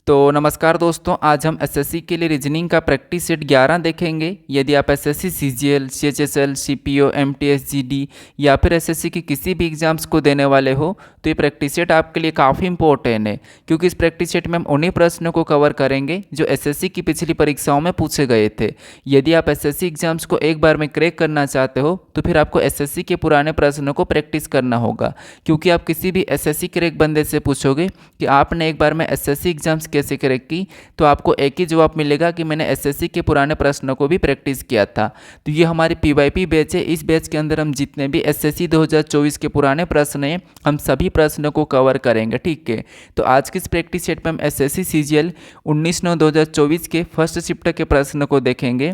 तो नमस्कार दोस्तों, आज हम एसएससी के लिए रीजनिंग का प्रैक्टिस सेट 11 देखेंगे। यदि आप SSC CGL, CHSL, CPO, MTS, GD या फिर एसएससी की किसी भी एग्जाम्स को देने वाले हो तो ये प्रैक्टिस सेट आपके लिए काफ़ी इंपॉर्टेंट है, क्योंकि इस प्रैक्टिस सेट में हम उन्हीं प्रश्नों को कवर करेंगे जो एसएससी की पिछली परीक्षाओं में पूछे गए थे। यदि आप एसएससी एग्जाम्स को एक बार में क्रैक करना चाहते हो तो फिर आपको एसएससी के पुराने प्रश्नों को प्रैक्टिस करना होगा, क्योंकि आप किसी भी एसएससी क्रैक बंदे से पूछोगे कि आपने एक बार में एसएससी एग्जाम्स कैसे क्रैक की, तो आपको एक ही जवाब मिलेगा कि मैंने एसएससी के पुराने प्रश्नों को भी प्रैक्टिस किया था। तो ये हमारी पीवाईपी बैच है। इस बैच के अंदर हम जितने भी एसएससी 2024 के पुराने प्रश्न हैं, हम सभी प्रश्नों को कवर करेंगे। ठीक है, तो आज की इस प्रैक्टिस सेट में हम एसएससी सीजीएल 19/9/2024 के फर्स्ट शिफ्ट के प्रश्न को देखेंगे।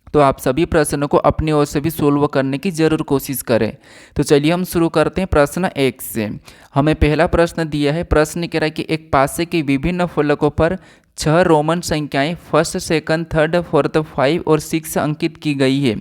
तो आप सभी प्रश्नों को अपनी ओर से भी सोल्व करने की जरूर कोशिश करें। तो चलिए हम शुरू करते हैं प्रश्न 1 से। हमें पहला प्रश्न दिया है। प्रश्न कह रहा है कि एक पासे के विभिन्न फलकों पर 6 रोमन संख्याएं फर्स्ट, सेकंड, थर्ड, फोर्थ, 5 और 6 अंकित की गई है।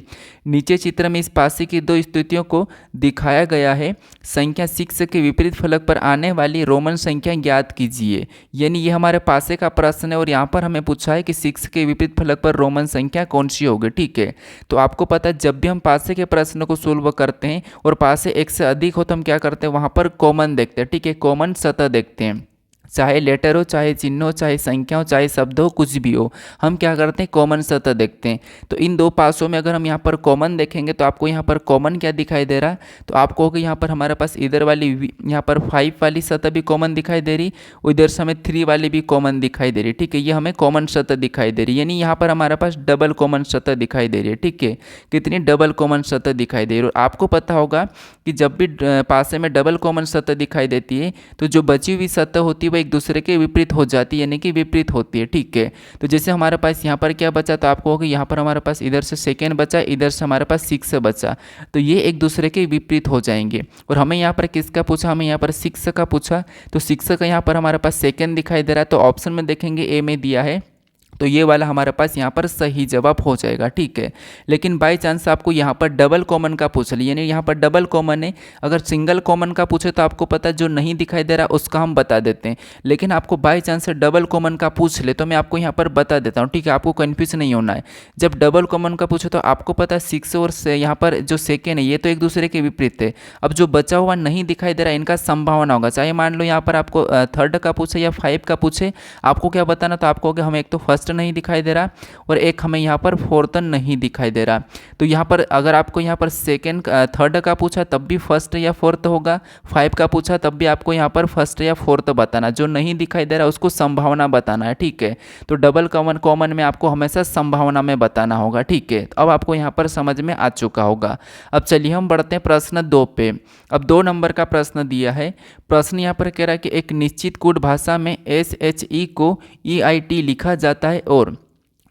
नीचे चित्र में इस पासे की दो स्थितियों को दिखाया गया है। संख्या 6 के विपरीत फलक पर आने वाली रोमन संख्या ज्ञात कीजिए। यानी ये हमारे पासे का प्रश्न है और यहाँ पर हमें पूछा है कि 6 के विपरीत फलक पर रोमन संख्या कौन सी होगी। ठीक है, तो आपको पता है जब भी हम पासे के प्रश्न को सोल्व करते हैं और पासे एक से अधिक हो तो हम क्या करते हैं, वहाँ पर कॉमन देखते हैं। ठीक है, कॉमन सतह देखते हैं, चाहे लेटर हो, चाहे चिन्ह हो, चाहे संख्या हो, चाहे शब्द हो, कुछ भी हो, हम क्या करते हैं, कॉमन सतह देखते हैं। तो इन दो पासों में अगर हम यहाँ पर कॉमन देखेंगे तो आपको यहाँ पर कॉमन क्या दिखाई दे रहा है, तो आपको कि यहाँ पर हमारे पास इधर वाली यहाँ पर 5 वाली सतह भी कॉमन दिखाई दे रही, इधर से हमें 3 वाली भी कॉमन दिखाई दे रही। ठीक है, ये हमें कॉमन सतह दिखाई दे रही, यानी यहाँ पर हमारे पास डबल कॉमन सतह दिखाई दे रही है। ठीक है, कितनी डबल कॉमन सतह दिखाई दे रही है। और आपको पता होगा कि जब भी पासे में डबल कॉमन सतह दिखाई देती है तो जो बची हुई सतह होती है वह एक दूसरे के विपरीत हो जाती है, यानी कि विपरीत होती है। ठीक है, तो जैसे हमारे पास यहाँ पर क्या बचा, तो आपको होगा यहाँ पर हमारे पास इधर से सेकेंड बचा, इधर से हमारे पास 6 बचा, तो ये एक दूसरे के विपरीत हो जाएंगे। और हमें यहाँ पर किसका पूछा, हमें यहाँ पर 6 का पूछा, तो 6 का यहाँ पर हमारे पास सेकेंड दिखाई दे रहा है, तो ऑप्शन में देखेंगे ए में दिया है, तो ये वाला हमारे पास यहाँ पर सही जवाब हो जाएगा। ठीक है, लेकिन बाय चांस आपको यहाँ पर डबल कॉमन का पूछ लिया, यानी यहाँ पर डबल कॉमन है, अगर सिंगल कॉमन का पूछे तो आपको पता है जो नहीं दिखाई दे रहा उसका हम बता देते हैं, लेकिन आपको बाय चांस डबल कॉमन का पूछ ले तो मैं आपको यहाँ पर बता देता हूँ। ठीक है, आपको कन्फ्यूज नहीं होना है। जब डबल कॉमन का पूछे तो आपको पता है 6 और यहाँ पर जो सेकेंड है ये तो एक दूसरे के विपरीत है। अब जो बचा हुआ नहीं दिखाई दे रहा इनका संभावना होगा, चाहे मान लो यहाँ पर आपको थर्ड का पूछे या 5 का पूछे, आपको क्या बताना, तो आपको हमें एक तो फर्स्ट नहीं दिखाई दे रहा और एक हमें यहाँ पर फोर्थ नहीं दिखाई दे रहा। तो यहाँ पर अगर आपको यहाँ पर सेकेंड थर्ड का पूछा तब भी फर्स्ट या फोर्थ होगा, 5 का पूछा तब भी आपको यहाँ पर फर्स्ट या फोर्थ बताना, जो नहीं दिखाई दे रहा उसको संभावना बताना है। ठीक है, तो डबल कॉमन में आपको हमेशा संभावना में बताना होगा। ठीक है, अब आपको यहाँ पर समझ में आ चुका होगा। अब चलिए हम बढ़ते हैं प्रश्न 2 पे। अब 2 नंबर का प्रश्न दिया है। प्रश्न यहाँ पर कह रहा है कि एक निश्चित कोड भाषा में SHE को EIT लिखा जाता है और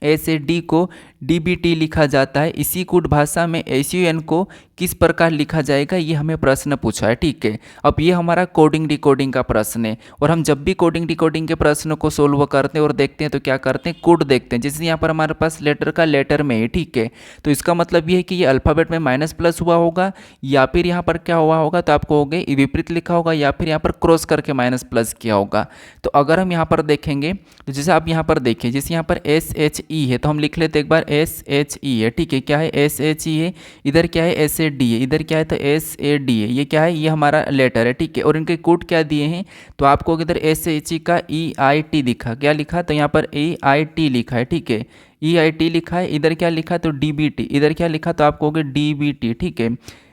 SAD को DBT लिखा जाता है। इसी कोड भाषा में SUN को किस प्रकार लिखा जाएगा, ये हमें प्रश्न पूछा है। ठीक है, अब ये हमारा कोडिंग डिकोडिंग का प्रश्न है और हम जब भी कोडिंग डिकोडिंग के प्रश्नों को सोल्व करते हैं और देखते हैं तो क्या करते हैं, कोड देखते हैं। जैसे यहाँ पर हमारे पास लेटर का लेटर में है। ठीक है, तो इसका मतलब ये है कि ये अल्फ़ाबेट में माइनस प्लस हुआ होगा या फिर यहाँ पर क्या हुआ होगा, तो आपको हो गए विपरीत लिखा होगा या फिर यहाँ पर क्रॉस करके माइनस प्लस किया होगा। तो अगर हम यहाँ पर देखेंगे तो जैसे आप यहाँ पर देखिए, जैसे यहाँ पर SHE है तो हम लिख लेते एक बार SHE है। ठीक है, क्या है SHE है, इधर क्या है SAD है, इधर क्या है तो SAD है, ये क्या है, ये हमारा लेटर है। ठीक है, और इनके कोड क्या दिए हैं, तो आपको इधर SHE का EIT दिखा, क्या लिखा, तो यहाँ पर EIT लिखा है। ठीक है, EIT लिखा है, इधर क्या लिखा तो DBT, इधर क्या लिखा तो आपको होगा DBT। ठीक है,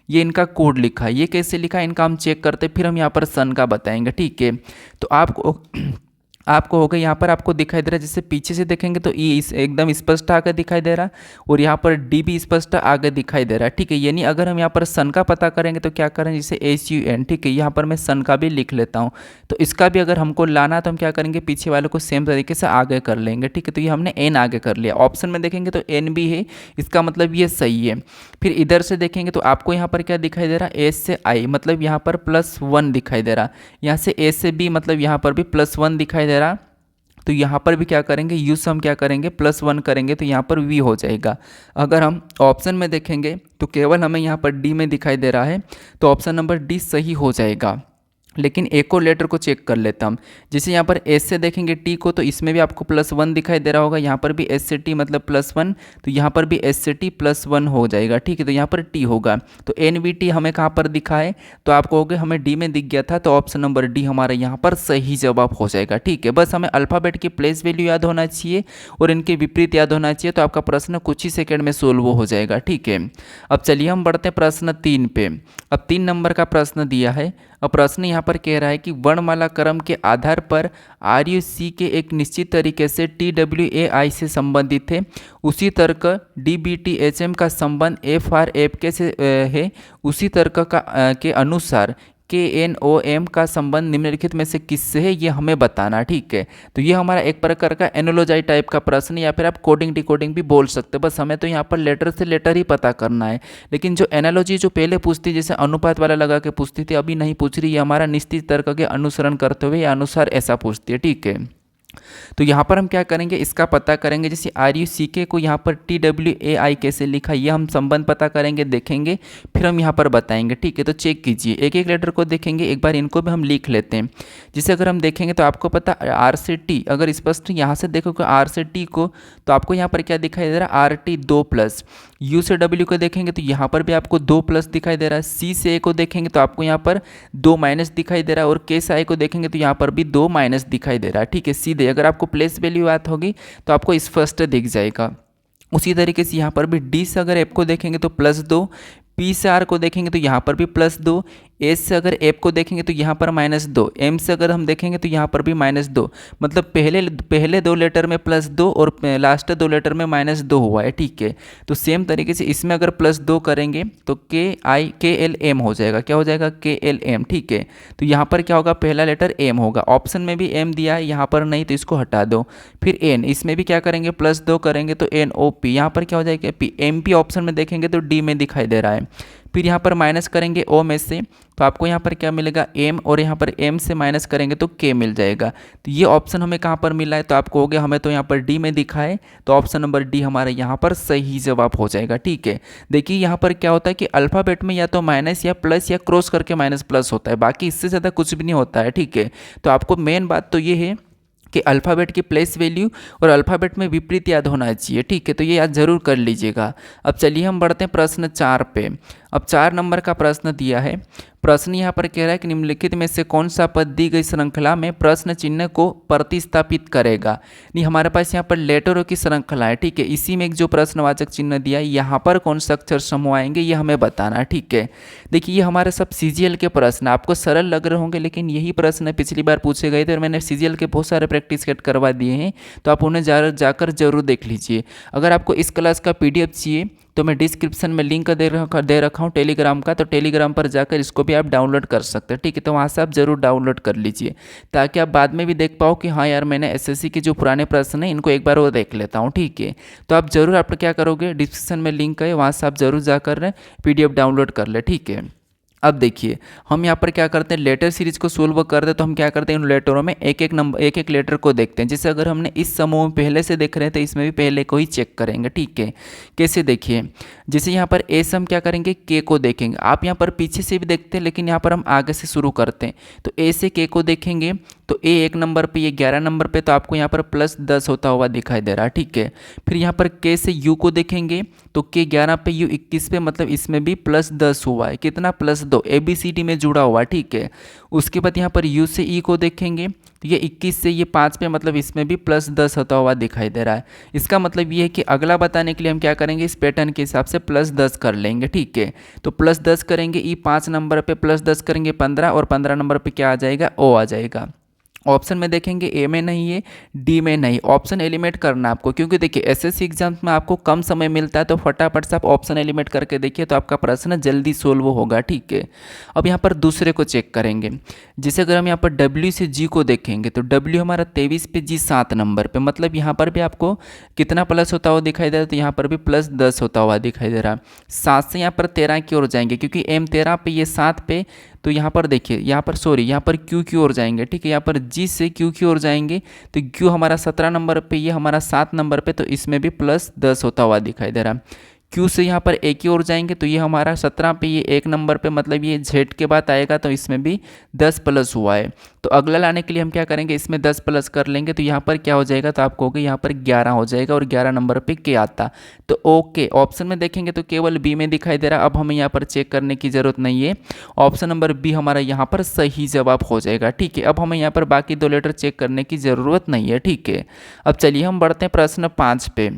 ये इनका कोड लिखा है। ये कैसे लिखा है इनका हम चेक करते फिर हम यहाँ पर सन का बताएंगे। ठीक है, तो आपको होगा यहाँ पर आपको दिखाई दे रहा है, जैसे पीछे से देखेंगे तो ई एकदम स्पष्ट आगे दिखाई दे रहा है और यहाँ पर डी भी स्पष्ट आगे दिखाई दे रहा है। ठीक है, यानी अगर हम यहाँ पर सन का पता करेंगे तो क्या करें, जैसे SUN। ठीक है, यहाँ पर मैं सन का भी लिख लेता हूँ, तो इसका भी अगर हमको लाना तो हम क्या करेंगे, पीछे वाले को सेम तरीके से आगे कर लेंगे। ठीक है, तो ये हमने एन आगे कर लिया। ऑप्शन में देखेंगे तो एन भी है, इसका मतलब ये सही है। फिर इधर से देखेंगे तो आपको यहाँ पर क्या दिखाई दे रहा है, एस से आई मतलब यहाँ पर +1 दिखाई दे रहा, यहाँ से ए से बी मतलब यहाँ पर भी +1 दिखाई दे रहा। तो यहाँ पर भी क्या करेंगे, यू से हम क्या करेंगे +1 करेंगे तो यहाँ पर वी हो जाएगा। अगर हम ऑप्शन में देखेंगे तो केवल हमें यहाँ पर डी में दिखाई दे रहा है, तो ऑप्शन नंबर डी सही हो जाएगा। लेकिन एक और लेटर को चेक कर लेता हम। जैसे यहाँ पर एस से देखेंगे टी को, तो इसमें भी आपको +1 दिखाई दे रहा होगा। यहाँ पर भी एस से टी मतलब +1, तो यहाँ पर भी एस से टी +1 हो जाएगा। ठीक है, तो यहाँ पर टी होगा। तो एन वी टी हमें कहाँ पर दिखा है, तो आप कहोगे हमें डी में दिख गया था, तो ऑप्शन नंबर डी हमारा यहाँ पर सही जवाब हो जाएगा। ठीक है, बस हमें अल्फ़ाबेट की प्लेस वैल्यू याद होना चाहिए और इनके विपरीत याद होना चाहिए, तो आपका प्रश्न कुछ ही सेकेंड में सोल्व हो जाएगा। ठीक है, अब चलिए हम बढ़ते हैं प्रश्न 3 पे। अब 3 नंबर का प्रश्न दिया है। अब प्रश्न यहाँ पर कह रहा है कि वर्णमाला क्रम के आधार पर RUC के एक निश्चित तरीके से TWAI से संबंधित है। उसी तर्क DBTHM का संबंध FRFK से है। उसी तर्क के अनुसार KNOM का संबंध निम्नलिखित में से किससे है, ये हमें बताना। ठीक है, तो ये हमारा एक प्रकार का एनोलॉजी टाइप का प्रश्न, या फिर आप कोडिंग डिकोडिंग भी बोल सकते हो। बस हमें तो यहाँ पर लेटर से लेटर ही पता करना है। लेकिन जो एनालॉजी जो पहले पूछती, जैसे अनुपात वाला लगा के पूछती थी, अभी नहीं पूछ रही। ये हमारा निश्चित तर्क के अनुसरण करते हुए या अनुसार ऐसा पूछती है। ठीक है, तो यहाँ पर हम क्या करेंगे, इसका पता करेंगे। जैसे RUCK को यहाँ पर TWAI कैसे लिखा, ये हम संबंध पता करेंगे, देखेंगे, फिर हम यहाँ पर बताएंगे। ठीक है, तो चेक कीजिए, एक एक लेटर को देखेंगे, एक बार इनको भी हम लिख लेते हैं। जैसे अगर हम देखेंगे तो आपको पता R से T, अगर स्पष्ट यहाँ से देखोगे R से T को, तो आपको यहाँ पर क्या दिखाई दे रहा है, RT 2+। U से W को देखेंगे तो यहाँ पर भी आपको 2+ दिखाई दे रहा है। C से A को देखेंगे तो आपको यहाँ पर 2- दिखाई दे रहा है, और K से I को देखेंगे तो यहाँ पर भी 2- दिखाई दे रहा है। ठीक है, सीधे अगर आपको प्लेस वैल्यू याद होगी तो आपको स्पष्ट दिख जाएगा। उसी तरीके से यहाँ पर भी D से अगर F को देखेंगे तो +2, P से R को देखेंगे तो यहाँ पर भी +2, एस से अगर एप को देखेंगे तो यहाँ पर -2, एम से अगर हम देखेंगे तो यहाँ पर भी -2, मतलब पहले 2 लेटर में +2 और लास्ट 2 लेटर में -2 हुआ है। ठीक है, तो सेम तरीके से इसमें अगर +2 करेंगे तो KLM हो जाएगा। क्या हो जाएगा, KLM। ठीक है, तो यहाँ पर क्या होगा, पहला लेटर एम होगा। ऑप्शन में भी एम दिया है, यहाँ पर नहीं, तो इसको हटा दो। फिर एन, इसमें भी क्या करेंगे, +2 करेंगे तो NOP, यहाँ पर क्या हो जाएगा, P। MP ऑप्शन में देखेंगे तो डी में दिखाई दे रहा है। फिर यहाँ पर माइनस करेंगे ओ में से, तो आपको यहाँ पर क्या मिलेगा, एम, और यहाँ पर एम से माइनस करेंगे तो के मिल जाएगा। तो ये ऑप्शन हमें कहाँ पर मिला है, तो आपको हो गया, हमें तो यहाँ पर डी में दिखा है, तो ऑप्शन नंबर डी हमारा यहाँ पर सही जवाब हो जाएगा। ठीक है, देखिए यहाँ पर क्या होता है कि अल्फ़ाबेट में या तो माइनस या प्लस या क्रॉस करके माइनस प्लस होता है, बाकी इससे ज़्यादा कुछ भी नहीं होता है। ठीक है, तो आपको मेन बात तो ये है कि अल्फ़ाबेट की प्लेस वैल्यू और अल्फ़ाबेट में विपरीत याद होना चाहिए। ठीक है, तो ये याद जरूर कर लीजिएगा। अब चलिए हम बढ़ते हैं प्रश्न 4 पे। अब 4 नंबर का प्रश्न दिया है। प्रश्न यहाँ पर कह रहा है कि निम्नलिखित में से कौन सा पद दी गई श्रृंखला में प्रश्न चिन्ह को प्रतिस्थापित करेगा। नहीं, हमारे पास यहाँ पर लेटरों की श्रृंखला है। ठीक है, इसी में एक जो प्रश्नवाचक चिन्ह दिया है, यहाँ पर कौन सा अक्षर समूह आएंगे ये हमें बताना है। ठीक है, देखिए ये हमारे सब CGL के प्रश्न आपको सरल लग रहे होंगे, लेकिन यही प्रश्न पिछली बार पूछे गए थे और मैंने CGL के बहुत सारे प्रैक्टिस सेट करवा दिए हैं, तो आप उन्हें जाकर जरूर देख लीजिए। अगर आपको इस क्लास का PDF चाहिए तो मैं डिस्क्रिप्शन में लिंक दे रखा हूँ टेलीग्राम का, तो टेलीग्राम पर जाकर इसको भी आप डाउनलोड कर सकते हैं। ठीक है, तो वहाँ से आप जरूर डाउनलोड कर लीजिए, ताकि आप बाद में भी देख पाओ कि हाँ यार, मैंने SSC के जो पुराने प्रश्न हैं इनको एक बार वो देख लेता हूँ। ठीक है, तो आप जरूर, आप क्या करोगे, डिस्क्रिप्शन में लिंक है, वहाँ से आप जरूर जाकर PDF डाउनलोड कर ले। ठीक है, अब देखिए हम यहाँ पर क्या करते हैं, लेटर सीरीज को सोल्व करते हैं, तो हम क्या करते हैं, इन लेटरों में एक एक लेटर को देखते हैं। जैसे अगर हमने इस समूह में पहले से देख रहे हैं तो इसमें भी पहले को ही चेक करेंगे। ठीक है, कैसे देखिए, जैसे यहाँ पर ए से हम क्या करेंगे, के को देखेंगे। आप यहाँ पर पीछे से भी देखते हैं, लेकिन यहाँ पर हम आगे से शुरू करते हैं, तो ए से के को देखेंगे तो ए 1 नंबर पे, ये 11 नंबर पे, तो आपको यहाँ पर +10 होता हुआ दिखाई दे रहा है। ठीक है, फिर यहाँ पर के से यू को देखेंगे तो के 11 पे, यू 21 पे, मतलब इसमें भी +10 हुआ है। कितना, +2, ABCD में जुड़ा हुआ है। ठीक है, उसके बाद यहाँ पर यू से ई को देखेंगे तो ये 21 से ये 5 पे, मतलब इसमें भी +10 होता हुआ दिखाई दे रहा है। इसका मतलब ये है कि अगला बताने के लिए हम क्या करेंगे, इस पैटर्न के हिसाब से +10 कर लेंगे। ठीक है, तो +10 करेंगे, ई 5 नंबर पे, +10 करेंगे 15, और 15 नंबर पे क्या आ जाएगा, ओ आ जाएगा। ऑप्शन में देखेंगे ए में नहीं है, डी में नहीं, ऑप्शन एलिमिनेट करना आपको, क्योंकि देखिए SSC एग्जाम्स में आपको कम समय मिलता है, तो फटाफट से आप ऑप्शन एलिमिनेट करके देखिए, तो आपका प्रश्न जल्दी सोल्व होगा। ठीक है, अब यहाँ पर दूसरे को चेक करेंगे। जैसे अगर हम यहाँ पर W से G को देखेंगे तो W हमारा 23 पे, G 7 नंबर पे, मतलब यहाँ पर भी आपको कितना प्लस होता हुआ दिखाई दे रहा है, तो यहाँ पर भी +10 होता हुआ दिखाई दे रहा है। 7 से यहाँ पर 13 की ओर जाएंगे, क्योंकि M 13 पे, ये 7 पे, तो यहाँ पर देखिए, यहाँ पर यहाँ पर Q की ओर जाएंगे। ठीक है, यहाँ पर G से Q की ओर जाएंगे तो Q हमारा 17 नंबर पे, ये हमारा 7 नंबर पे, तो इसमें भी +10 होता हुआ दिखाई दे रहा है। क्यू से यहाँ पर एक ही और जाएंगे तो ये हमारा 17 पे, ये 1 नंबर पे, मतलब ये जेड के बाद आएगा तो इसमें भी 10 प्लस हुआ है। तो अगला लाने के लिए हम क्या करेंगे, इसमें 10 प्लस कर लेंगे तो यहाँ पर क्या हो जाएगा, तो आप कहोगे यहाँ पर 11 हो जाएगा और 11 नंबर पे के आता। तो ओके, ऑप्शन में देखेंगे तो केवल बी में दिखाई दे रहा। अब हमें यहाँ पर चेक करने की ज़रूरत नहीं है, ऑप्शन नंबर बी हमारा यहाँ पर सही जवाब हो जाएगा। ठीक है, अब हमें यहाँ पर बाकी 2 लेटर चेक करने की ज़रूरत नहीं है। ठीक है, अब चलिए हम बढ़ते हैं प्रश्न 5 पे।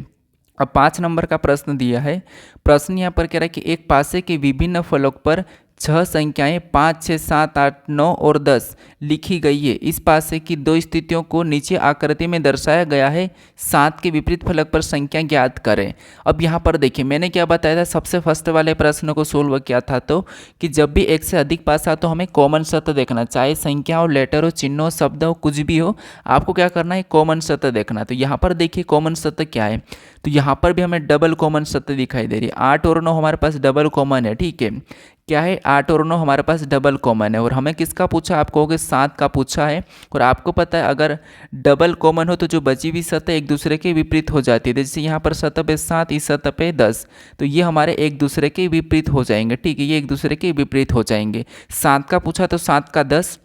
अब 5 नंबर का प्रश्न दिया है। प्रश्न यहाँ पर कह रहा है कि एक पासे के विभिन्न फलक पर 6 संख्याएं 5, 6, 7, 8, 9 और 10 लिखी गई है। इस पासे की 2 स्थितियों को नीचे आकृति में दर्शाया गया है। 7 के विपरीत फलक पर संख्या ज्ञात करें। अब यहाँ पर देखिए, मैंने क्या बताया था, सबसे फर्स्ट वाले प्रश्न को सोल्व किया था तो कि जब भी एक से अधिक पासा तो हमें कॉमन सत्य देखना, चाहे संख्या हो, लेटर हो, चिन्ह हो, शब्द हो, कुछ भी हो, आपको क्या करना है, कॉमन सत्य देखना। तो यहाँ पर देखिए कॉमन सत्य क्या है, तो यहाँ पर भी हमें डबल कॉमन सत्य दिखाई दे रही है। 8 और 9 हमारे पास डबल कॉमन है। ठीक है, क्या है, 8 और 9 हमारे पास डबल कॉमन है। और हमें किसका पूछा, आप कहोगे 7 का पूछा है। और आपको पता है अगर डबल कॉमन हो तो जो बची हुई सतह एक दूसरे के विपरीत हो जाती है। जैसे यहाँ पर सतह पे 7, इस सतह पे 10, तो ये हमारे एक दूसरे के विपरीत हो जाएंगे। ठीक है, ये एक दूसरे के विपरीत हो जाएंगे। 7 का पूछा तो 7 का 10,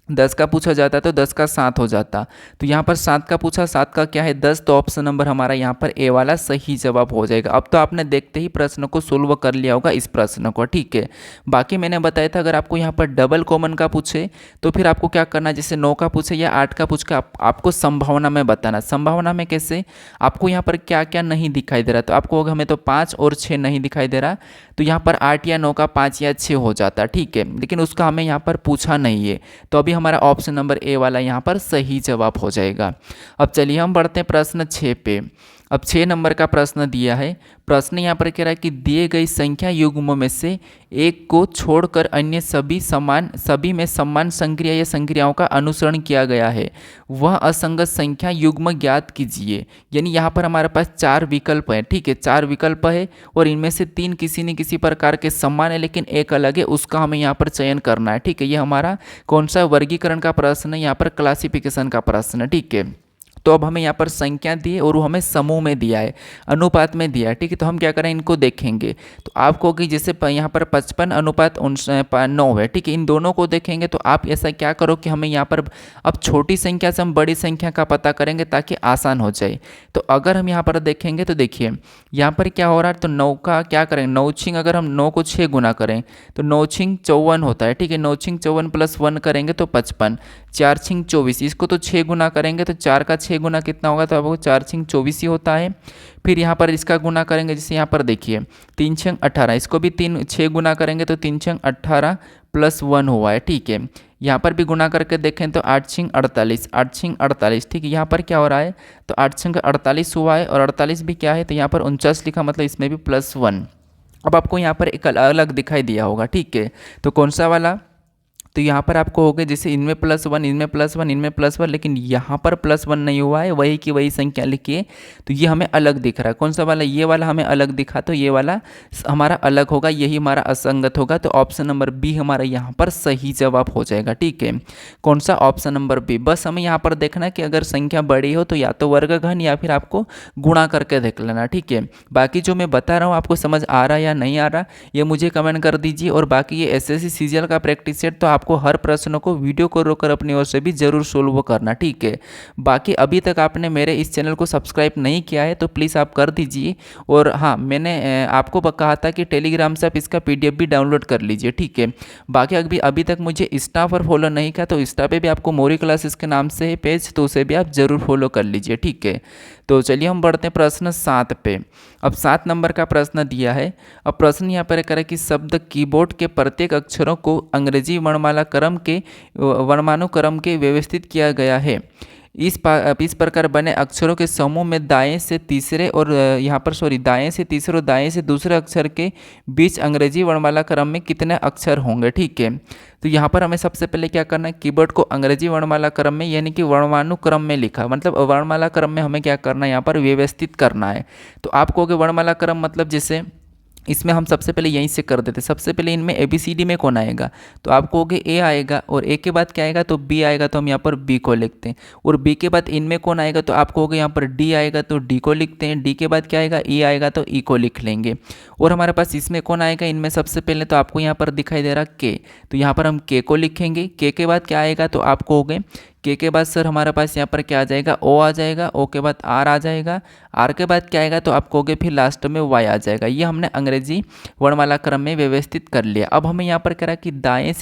10 का पूछा जाता तो 10 का 7 हो जाता। तो यहाँ पर 7 का पूछा, 7 का क्या है 10, तो ऑप्शन नंबर हमारा यहाँ पर ए वाला सही जवाब हो जाएगा। अब तो आपने देखते ही प्रश्न को सोल्व कर लिया होगा इस प्रश्न को। ठीक है, बाकी मैंने बताया था अगर आपको यहाँ पर डबल कॉमन का पूछे तो फिर आपको क्या करना, जैसे 9 का पूछे या 8 का पूछ के आपको संभावना में बताना। संभावना में कैसे, आपको यहाँ पर क्या क्या नहीं दिखाई दे रहा, तो आपको हमें तो 5 और 6 नहीं दिखाई दे रहा, तो यहाँ पर 8 या 9 का 5 या 6 हो जाता। ठीक है, लेकिन उसका हमें यहाँ पर पूछा नहीं है, तो अभी हमारा ऑप्शन नंबर ए वाला यहाँ पर सही जवाब हो जाएगा। अब चलिए हम बढ़ते हैं प्रश्न 6 पे। अब 6 नंबर का प्रश्न दिया है। प्रश्न यहाँ पर कह रहा है कि दिए गई संख्या युग्मों में से एक को छोड़कर अन्य सभी में समान संक्रिया या संक्रियाओं का अनुसरण किया गया है, वह असंगत संख्या युग्म ज्ञात कीजिए। यानी यहाँ पर हमारे पास 4 विकल्प हैं। ठीक है, 4 विकल्प है और इनमें से 3 किसी न किसी प्रकार के समान है लेकिन एक अलग है, उसका हमें यहाँ पर चयन करना है। ठीक है, ये हमारा कौन सा वर्गीकरण का प्रश्न है, यहाँ पर क्लासिफिकेशन का प्रश्न है। ठीक है, तो अब हमें यहाँ पर संख्या दी है और वो हमें समूह में दिया है, अनुपात में दिया है। ठीक है, तो हम क्या करें, इनको देखेंगे तो आप कहोगे जैसे यहाँ पर 55 अनुपात 9 है। ठीक है, इन दोनों को देखेंगे तो आप ऐसा क्या करो कि हमें यहाँ पर अब छोटी संख्या से हम बड़ी संख्या का पता करेंगे ताकि आसान हो जाए। तो अगर हम यहाँ पर देखेंगे तो देखिए यहाँ पर क्या हो रहा है, तो 9 का क्या करेंगे, 9 छिंग, अगर हम 9 को 6 गुना करें तो 9 छिंग 54 होता है। ठीक है, 9 छिंग 54 प्लस 1 करेंगे तो 55, 4 छिंग 24, इसको तो 6 गुना करेंगे तो 4 का 6 गुना कितना होगा, तो आपको 4 छिंग 24 ही होता है। फिर यहाँ पर इसका गुना करेंगे, जैसे यहाँ पर देखिए 3 छिंग 18, इसको भी 6 गुना करेंगे तो 3 छिंग 18 प्लस 1 हुआ है। ठीक है, यहाँ पर भी गुना करके देखें तो 8 छिंग 48, 8 छिंग 48। ठीक है, यहाँ पर क्या हो रहा है, तो 8 छिंग 48 हुआ है और 48 भी क्या है, तो यहाँ पर 49 लिखा, मतलब इसमें भी प्लस 1। अब आपको यहाँ पर एक अलग दिखाई दिया होगा। ठीक है, तो कौन सा वाला, तो यहाँ पर आपको हो गए जैसे इनमें +1, इनमें +1, इनमें +1, लेकिन यहाँ पर +1 नहीं हुआ है, वही की वही संख्या लिखिए, तो ये हमें अलग दिख रहा है। कौन सा वाला, ये वाला हमें अलग दिखा, तो ये वाला हमारा अलग होगा, यही हमारा असंगत होगा। तो ऑप्शन नंबर बी हमारा यहाँ पर सही जवाब हो जाएगा। ठीक है, कौन सा, ऑप्शन नंबर बी। बस हमें यहाँ पर देखना है कि अगर संख्या बड़ी हो तो या तो वर्गघन या फिर आपको गुणा करके देख लेना। ठीक है, बाकी जो मैं बता रहा हूँ आपको समझ आ रहा है या नहीं आ रहा, ये मुझे कमेंट कर दीजिए। और बाकी ये SSC सीजीएल का प्रैक्टिस सेट, तो आपको हर प्रश्न को वीडियो को रोककर अपनी ओर से भी जरूर सोल्व करना। ठीक है, बाकी अभी तक आपने मेरे इस चैनल को सब्सक्राइब नहीं किया है तो प्लीज़ आप कर दीजिए। और हाँ, मैंने आपको कहा था कि टेलीग्राम से आप इसका PDF भी डाउनलोड कर लीजिए। ठीक है, बाकी अभी तक मुझे इंस्टा पर फॉलो नहीं किया तो इंस्टा पे भी आपको मौर्य क्लासेस के नाम से है पेज, तो उसे भी आप जरूर फॉलो कर लीजिए। ठीक है, तो चलिए हम बढ़ते हैं प्रश्न 7 पे। अब 7 नंबर का प्रश्न दिया है। अब प्रश्न यहाँ पर करें कि शब्द कीबोर्ड के प्रत्येक अक्षरों को अंग्रेजी वर्णमानुक्रम के व्यवस्थित किया गया है। इस प्रकार बने अक्षरों के समूह में दाएं से तीसरे और दाएं से दूसरे अक्षर के बीच अंग्रेजी वर्णमाला क्रम में कितने अक्षर होंगे। ठीक है, तो यहाँ पर हमें सबसे पहले क्या करना है, कीबोर्ड को अंग्रेजी वर्णमाला क्रम में यानी कि वर्णमानुक्रम में लिखा, मतलब वर्णमाला क्रम में हमें क्या करना है, यहाँ पर व्यवस्थित करना है। तो आप कहोगे वर्णमाला क्रम मतलब जैसे इसमें हम सबसे पहले यहीं से कर देते। सबसे पहले इनमें ABCD में कौन आएगा, तो आप कहोगे A आएगा, और A के बाद क्या आएगा, तो B आएगा, तो हम यहाँ पर B को लिखते हैं। और B के बाद इनमें कौन आएगा, तो आप कहोगे यहाँ पर D आएगा, तो D को लिखते हैं। D के बाद क्या आएगा, E आएगा, तो E को लिख लेंगे। और हमारे पास इसमें कौन आएगा, इनमें सबसे पहले तो आपको यहाँ पर दिखाई दे रहा K, तो यहाँ पर हम K को लिखेंगे। K के बाद क्या आएगा, तो आप कहोगे के बाद सर हमारे पास यहाँ पर क्या आ जाएगा, O आ जाएगा। O के बाद R आ जाएगा। R के बाद क्या आएगा, तो आप कहोगे फिर लास्ट में Y आ जाएगा। ये हमने अंग्रेजी वर्णमाला क्रम में व्यवस्थित कर लिया। अब हमें यहाँ पर कह रहा है कि दाएं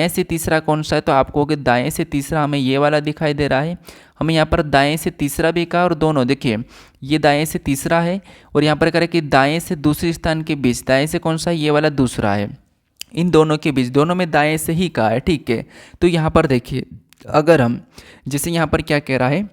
से तीसरा कौन सा है, तो आप कहोगे दाएं से तीसरा हमें ये वाला दिखाई दे रहा है। हमें यहाँ पर दाएं से तीसरा भी कहा, और दोनों देखिए ये दाएं से तीसरा है, और यहाँ पर कह रहा है कि दाएं से दूसरे स्थान के बीच, दाएं से कौन सा है, ये वाला दूसरा है। इन दोनों के बीच, दोनों में दाएं से ही कहा है, ठीक है। तो यहाँ पर देखिए, अगर हम जैसे यहाँ पर क्या कह रहा है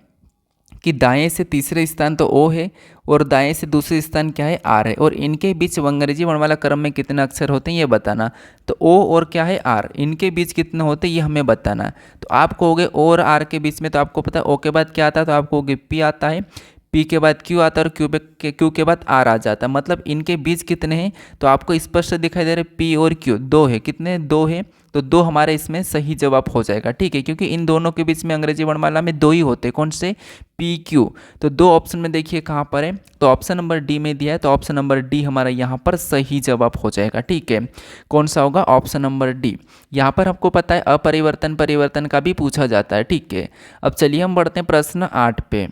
कि दाएं से तीसरे स्थान तो O है, और दाएं से दूसरे स्थान क्या है, R है, और इनके बीच अंग्रेजी वर्णमाला क्रम में कितने अक्षर होते हैं ये बताना। तो O और क्या है, R, इनके बीच कितने होते हैं ये हमें बताना। तो आप कहोगे O और R के बीच में, तो आपको पता है O के बाद क्या आता है, तो आप कहोगे P आता है, P के बाद Q आता है, और Q के बाद R आ जाता है। मतलब इनके बीच कितने हैं, तो आपको स्पष्ट दिखाई दे रहे P और Q, 2 है। कितने, 2 है, तो 2 हमारे इसमें सही जवाब हो जाएगा, ठीक है। क्योंकि इन दोनों के बीच में अंग्रेजी वर्णमाला में 2 ही होते हैं, कौन से, P Q। तो 2 ऑप्शन में देखिए कहाँ पर है, तो ऑप्शन नंबर D में दिया है, तो ऑप्शन नंबर D हमारा यहाँ पर सही जवाब हो जाएगा, ठीक है। कौन सा होगा, ऑप्शन नंबर D। यहाँ पर आपको पता है अपरिवर्तन परिवर्तन का भी पूछा जाता है, ठीक है। अब चलिए हम बढ़ते हैं प्रश्न 8 पे।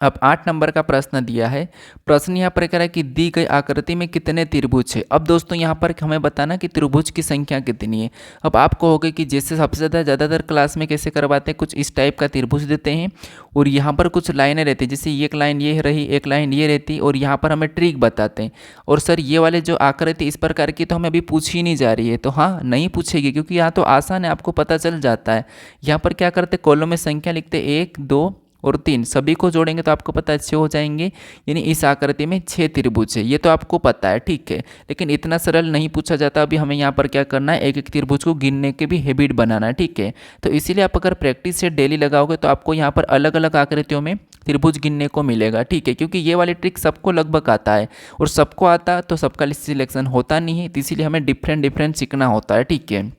अब 8 नंबर का प्रश्न दिया है। प्रश्न यहाँ पर कह रहा है कि दी गई आकृति में कितने त्रिभुज है। अब दोस्तों यहाँ पर हमें बताना कि त्रिभुज की संख्या कितनी है। अब आप कहोगे कि जैसे सबसे ज़्यादातर क्लास में कैसे करवाते हैं, कुछ इस टाइप का त्रिभुज देते हैं, और यहाँ पर कुछ लाइनें रहती है, जैसे एक लाइन ये रही, एक लाइन ये रहती, और यहाँ पर हमें ट्रिक बताते हैं। और सर ये वाले जो आकृति इस प्रकार की तो हमें अभी पूछी नहीं जा रही है, तो हाँ नहीं पूछेगी, क्योंकि यहाँ तो आसान है, आपको पता चल जाता है। यहाँ पर क्या करते, कॉलम में संख्या लिखते 1 2 और 3, सभी को जोड़ेंगे तो आपको पता है 6 हो जाएंगे। यानी इस आकृति में 6 त्रिभुज है, ये तो आपको पता है, ठीक है। लेकिन इतना सरल नहीं पूछा जाता। अभी हमें यहाँ पर क्या करना है, एक एक त्रिभुज को गिनने के भी हैबिट बनाना है, ठीक है। तो इसीलिए आप अगर प्रैक्टिस से डेली लगाओगे तो आपको यहाँ पर अलग अलग आकृतियों में त्रिभुज गिनने को मिलेगा, ठीक है। क्योंकि ये वाली ट्रिक सबको लगभग आता है, और सबको आता तो सबका सिलेक्शन होता नहीं है, तो इसीलिए हमें डिफरेंट सीखना होता है, ठीक है।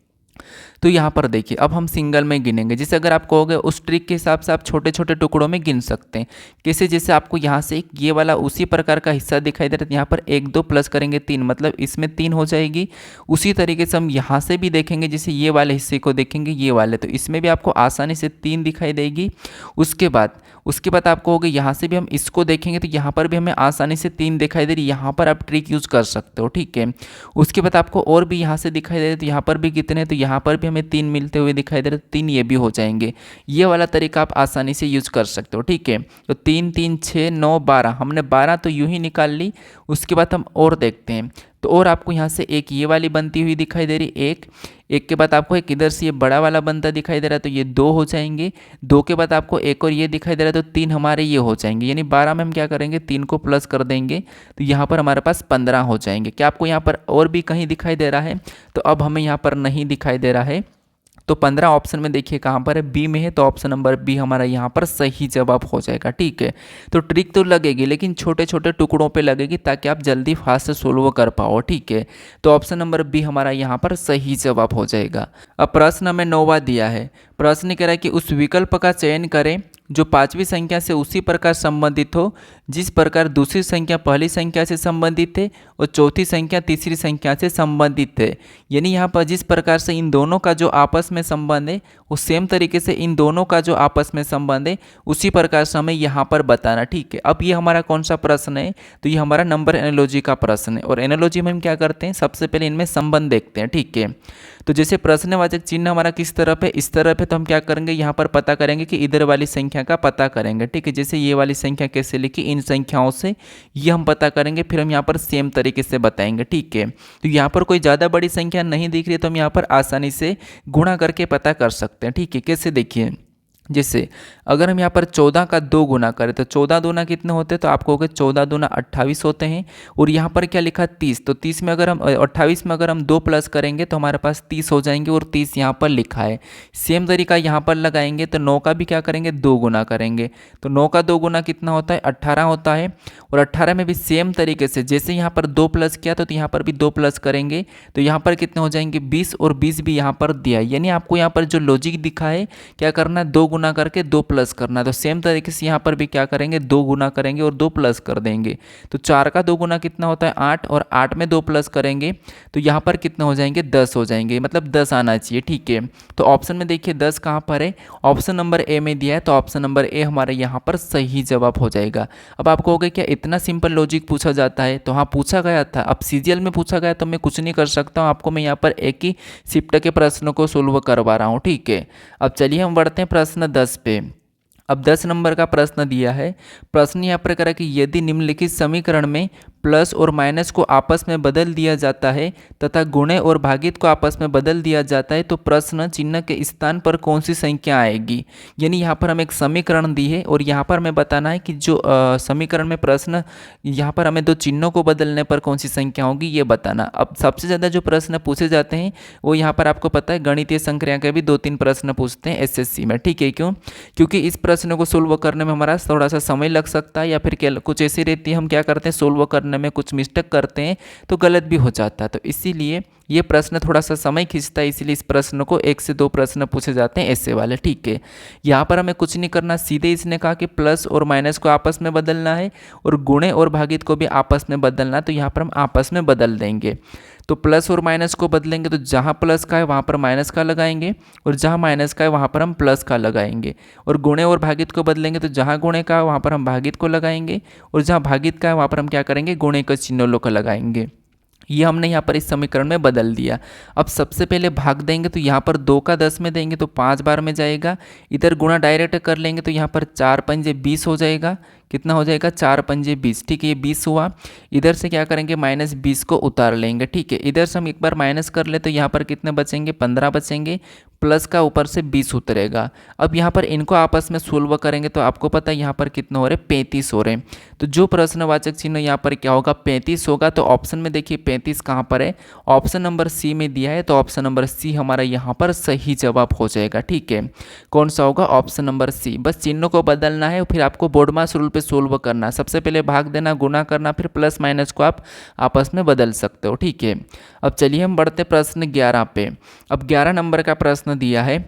तो यहाँ पर देखिए, अब हम सिंगल में गिनेंगे। जैसे अगर आप कहोगे उस ट्रिक के हिसाब से आप छोटे छोटे टुकड़ों में गिन सकते हैं। कैसे, जैसे आपको यहाँ से ये वाला उसी प्रकार का हिस्सा दिखाई दे रहा है, यहाँ पर 1 2 प्लस करेंगे 3, मतलब इसमें 3 हो जाएगी। उसी तरीके से हम यहाँ से भी देखेंगे, जैसे ये वाले हिस्से को देखेंगे, ये वाले, तो इसमें भी आपको आसानी से 3 दिखाई देगी। उसके बाद आप कहोगे यहाँ से भी हम इसको देखेंगे, तो यहाँ पर भी हमें आसानी से 3 दिखाई दे रही। यहाँ पर आप ट्रिक यूज़ कर सकते हो, ठीक है। उसके बाद आपको और भी यहाँ से दिखाई दे रहे, तो यहाँ पर भी कितने, तो यहाँ पर भी हमें 3 मिलते हुए दिखाई दे रहे, 3 ये भी हो जाएंगे। ये वाला तरीका आप आसानी से यूज़ कर सकते हो, ठीक है। तो 3 3 6 9 12, हमने 12 तो यूँ ही निकाल ली। उसके बाद हम और देखते हैं, तो और आपको यहाँ से एक ये वाली बनती हुई दिखाई दे रही, एक के बाद आपको एक इधर से ये बड़ा वाला बनता दिखाई दे रहा है, तो ये 2 हो जाएंगे। 2 के बाद आपको एक और ये दिखाई दे रहा है, तो 3 हमारे ये हो जाएंगे। यानी 12 में हम क्या करेंगे, 3 को प्लस कर देंगे, तो यहाँ पर हमारे पास 15 हो जाएंगे। क्या आपको यहाँ पर और भी कहीं दिखाई दे रहा है, तो अब हमें यहाँ पर नहीं दिखाई दे रहा है। तो 15 ऑप्शन में देखिए कहाँ पर है, बी में है, तो ऑप्शन नंबर बी हमारा यहाँ पर सही जवाब हो जाएगा, ठीक है। तो ट्रिक तो लगेगी, लेकिन छोटे छोटे टुकड़ों पे लगेगी, ताकि आप जल्दी फास्ट सोल्व कर पाओ, ठीक है। तो ऑप्शन नंबर बी हमारा यहाँ पर सही जवाब हो जाएगा। अब प्रश्न हमें 9वां दिया है। प्रश्न कह रहा है कि उस विकल्प का चयन करें जो 5वीं संख्या से उसी प्रकार संबंधित हो जिस प्रकार दूसरी संख्या पहली संख्या से संबंधित है और चौथी संख्या तीसरी संख्या से संबंधित है। यानी यहाँ पर जिस प्रकार से इन दोनों का जो आपस में संबंध है, वो सेम तरीके से इन दोनों का जो आपस में संबंध है उसी प्रकार से हमें यहाँ पर बताना, ठीक है। अब ये हमारा कौन सा प्रश्न है, तो ये हमारा नंबर एनालॉजी का प्रश्न है। और एनालॉजी में हम क्या करते हैं, सबसे पहले इनमें संबंध देखते हैं, ठीक है। तो जैसे प्रश्नवाचक चिन्ह हमारा किस तरफ है, इस तरफ है, तो हम क्या करेंगे, यहाँ पर पता करेंगे कि इधर वाली संख्या का पता करेंगे, ठीक है। जैसे ये वाली संख्या कैसे लिखी, इन संख्याओं से ये हम पता करेंगे, फिर हम यहाँ पर सेम तरीके से बताएंगे, ठीक है। तो यहाँ पर कोई ज़्यादा बड़ी संख्या नहीं दिख रही है, तो हम यहाँ पर आसानी से गुणा करके पता कर सकते हैं, ठीक है। कैसे, देखिए जैसे अगर हम यहाँ पर 14 का 2 गुना करें तो 14 दूना कितने होते हैं, तो आप कहोगे 14 दूना 28 होते हैं। और यहाँ पर क्या लिखा 30, तो 30 में अगर हम 28 में अगर हम 2 प्लस करेंगे तो हमारे पास 30 हो जाएंगे और 30 यहाँ पर लिखा है। सेम तरीका यहाँ पर लगाएंगे तो 9 का भी क्या करेंगे 2 गुना करेंगे, तो 9 का 2 गुना कितना होता है 18 होता है। और 18 में भी सेम तरीके से जैसे यहाँ पर 2 प्लस किया तो यहाँ पर भी 2 प्लस करेंगे तो यहाँ पर कितने हो जाएंगे 20, और 20 भी यहाँ पर दिया है। यानी आपको यहाँ पर जो लॉजिक दिखा है क्या करना है 2 गुना करके 2 प्लस करना है। तो सेम तरीके से यहाँ पर भी क्या करेंगे 2 गुना करेंगे और 2 प्लस कर देंगे। तो 4 का 2 गुना कितना होता है 8, और 8 में 2 प्लस करेंगे तो यहाँ पर कितने हो जाएंगे 10 हो जाएंगे, मतलब 10 आना चाहिए। ठीक है, तो ऑप्शन में देखिए 10 कहाँ पर है, ऑप्शन नंबर ए में दिया है, तो ऑप्शन नंबर ए हमारे यहाँ पर सही जवाब हो जाएगा। अब आप कहोगे क्या इतना सिंपल लॉजिक पूछा जाता है, तो हाँ पूछा गया था। अब सीजीएल में पूछा गया तो मैं कुछ नहीं कर सकता हूँ, आपको मैं यहाँ पर एक ही शिफ्ट के प्रश्नों को सोल्व करवा रहा हूँ। ठीक है, अब चलिए हम बढ़ते हैं प्रश्न 10 पे। अब 10 नंबर का प्रश्न दिया है। प्रश्न यहाँ पर करा कि यदि निम्नलिखित समीकरण में प्लस और माइनस को आपस में बदल दिया जाता है तथा गुणे और भागित को आपस में बदल दिया जाता है तो प्रश्न चिन्ह के स्थान पर कौन सी संख्या आएगी। यानी यहाँ पर हमें एक समीकरण दी है और यहाँ पर हमें बताना है कि जो समीकरण में प्रश्न यहाँ पर हमें दो चिन्हों को बदलने पर कौन सी संख्या होगी ये बताना। अब सबसे ज़्यादा जो प्रश्न पूछे जाते हैं वो यहाँ पर आपको पता है गणितीय संक्रिया के भी 2-3 प्रश्न पूछते हैं एसएससी में। ठीक है, क्यों? क्योंकि इस प्रश्न को सोल्व करने में हमारा थोड़ा सा समय लग सकता है, या फिर कुछ ऐसी रहती है हम क्या करते हैं सोल्व करने में कुछ मिस्टेक करते हैं तो गलत भी हो जाता है। तो इसीलिए ये प्रश्न थोड़ा सा समय खींचता है, इसीलिए इस प्रश्न को 1 से 2 प्रश्न पूछे जाते हैं ऐसे वाले। ठीक है, यहाँ पर हमें कुछ नहीं करना, सीधे इसने कहा कि प्लस और माइनस को आपस में बदलना है और गुणे और भागित को भी आपस में बदलना है, तो यहाँ पर हम आपस में बदल देंगे। तो प्लस और माइनस को बदलेंगे तो जहाँ प्लस का है वहाँ पर माइनस का लगाएंगे और जहाँ माइनस का है वहाँ पर हम प्लस का लगाएंगे। और गुणे और भागित को बदलेंगे तो जहाँ गुणे का है वहाँ पर हम भागित को लगाएंगे और जहाँ भागित का है वहाँ पर हम क्या करेंगे गुणे के चिन्हों को लगाएंगे। ये हमने यहाँ पर इस समीकरण में बदल दिया। अब सबसे पहले भाग देंगे तो यहाँ पर 2 का 10 में देंगे तो 5 बार में जाएगा। इधर गुणा डायरेक्ट कर लेंगे तो यहाँ पर 4 पंजे 20 हो जाएगा। कितना हो जाएगा 4 पंजे 20। ठीक है, ये 20 हुआ। इधर से क्या करेंगे माइनस 20 को उतार लेंगे। ठीक है, इधर से हम एक बार माइनस कर ले तो यहाँ पर कितने बचेंगे 15 बचेंगे, प्लस का ऊपर से 20 उतरेगा। अब यहाँ पर इनको आपस में सोल्व करेंगे तो आपको पता है यहाँ पर कितने हो रहे 35 हो रहे हैं। तो जो प्रश्नवाचक चिन्ह यहाँ पर क्या होगा 35 होगा। तो ऑप्शन में देखिए 35 कहाँ पर है, ऑप्शन नंबर सी में दिया है, तो ऑप्शन नंबर सी हमारा यहाँ पर सही जवाब हो जाएगा। ठीक है, कौन सा होगा ऑप्शन नंबर सी। बस चिन्हों को बदलना है, फिर आपको बोर्ड मास रूल पे सोल्व करना। सबसे पहले भाग देना, गुना करना, फिर प्लस माइनस को आप आपस में बदल सकते हो। ठीक है, अब चलिए हम बढ़ते प्रश्न 11 पे। अब 11 नंबर का प्रश्न दिया है।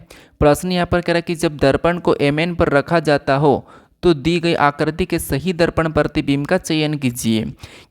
प्रश्न यहाँ पर कह रहा है कि जब दर्पण को एमएन पर रखा जाता हो तो दी गई आकृति के सही दर्पण प्रतिबिंब का चयन कीजिए।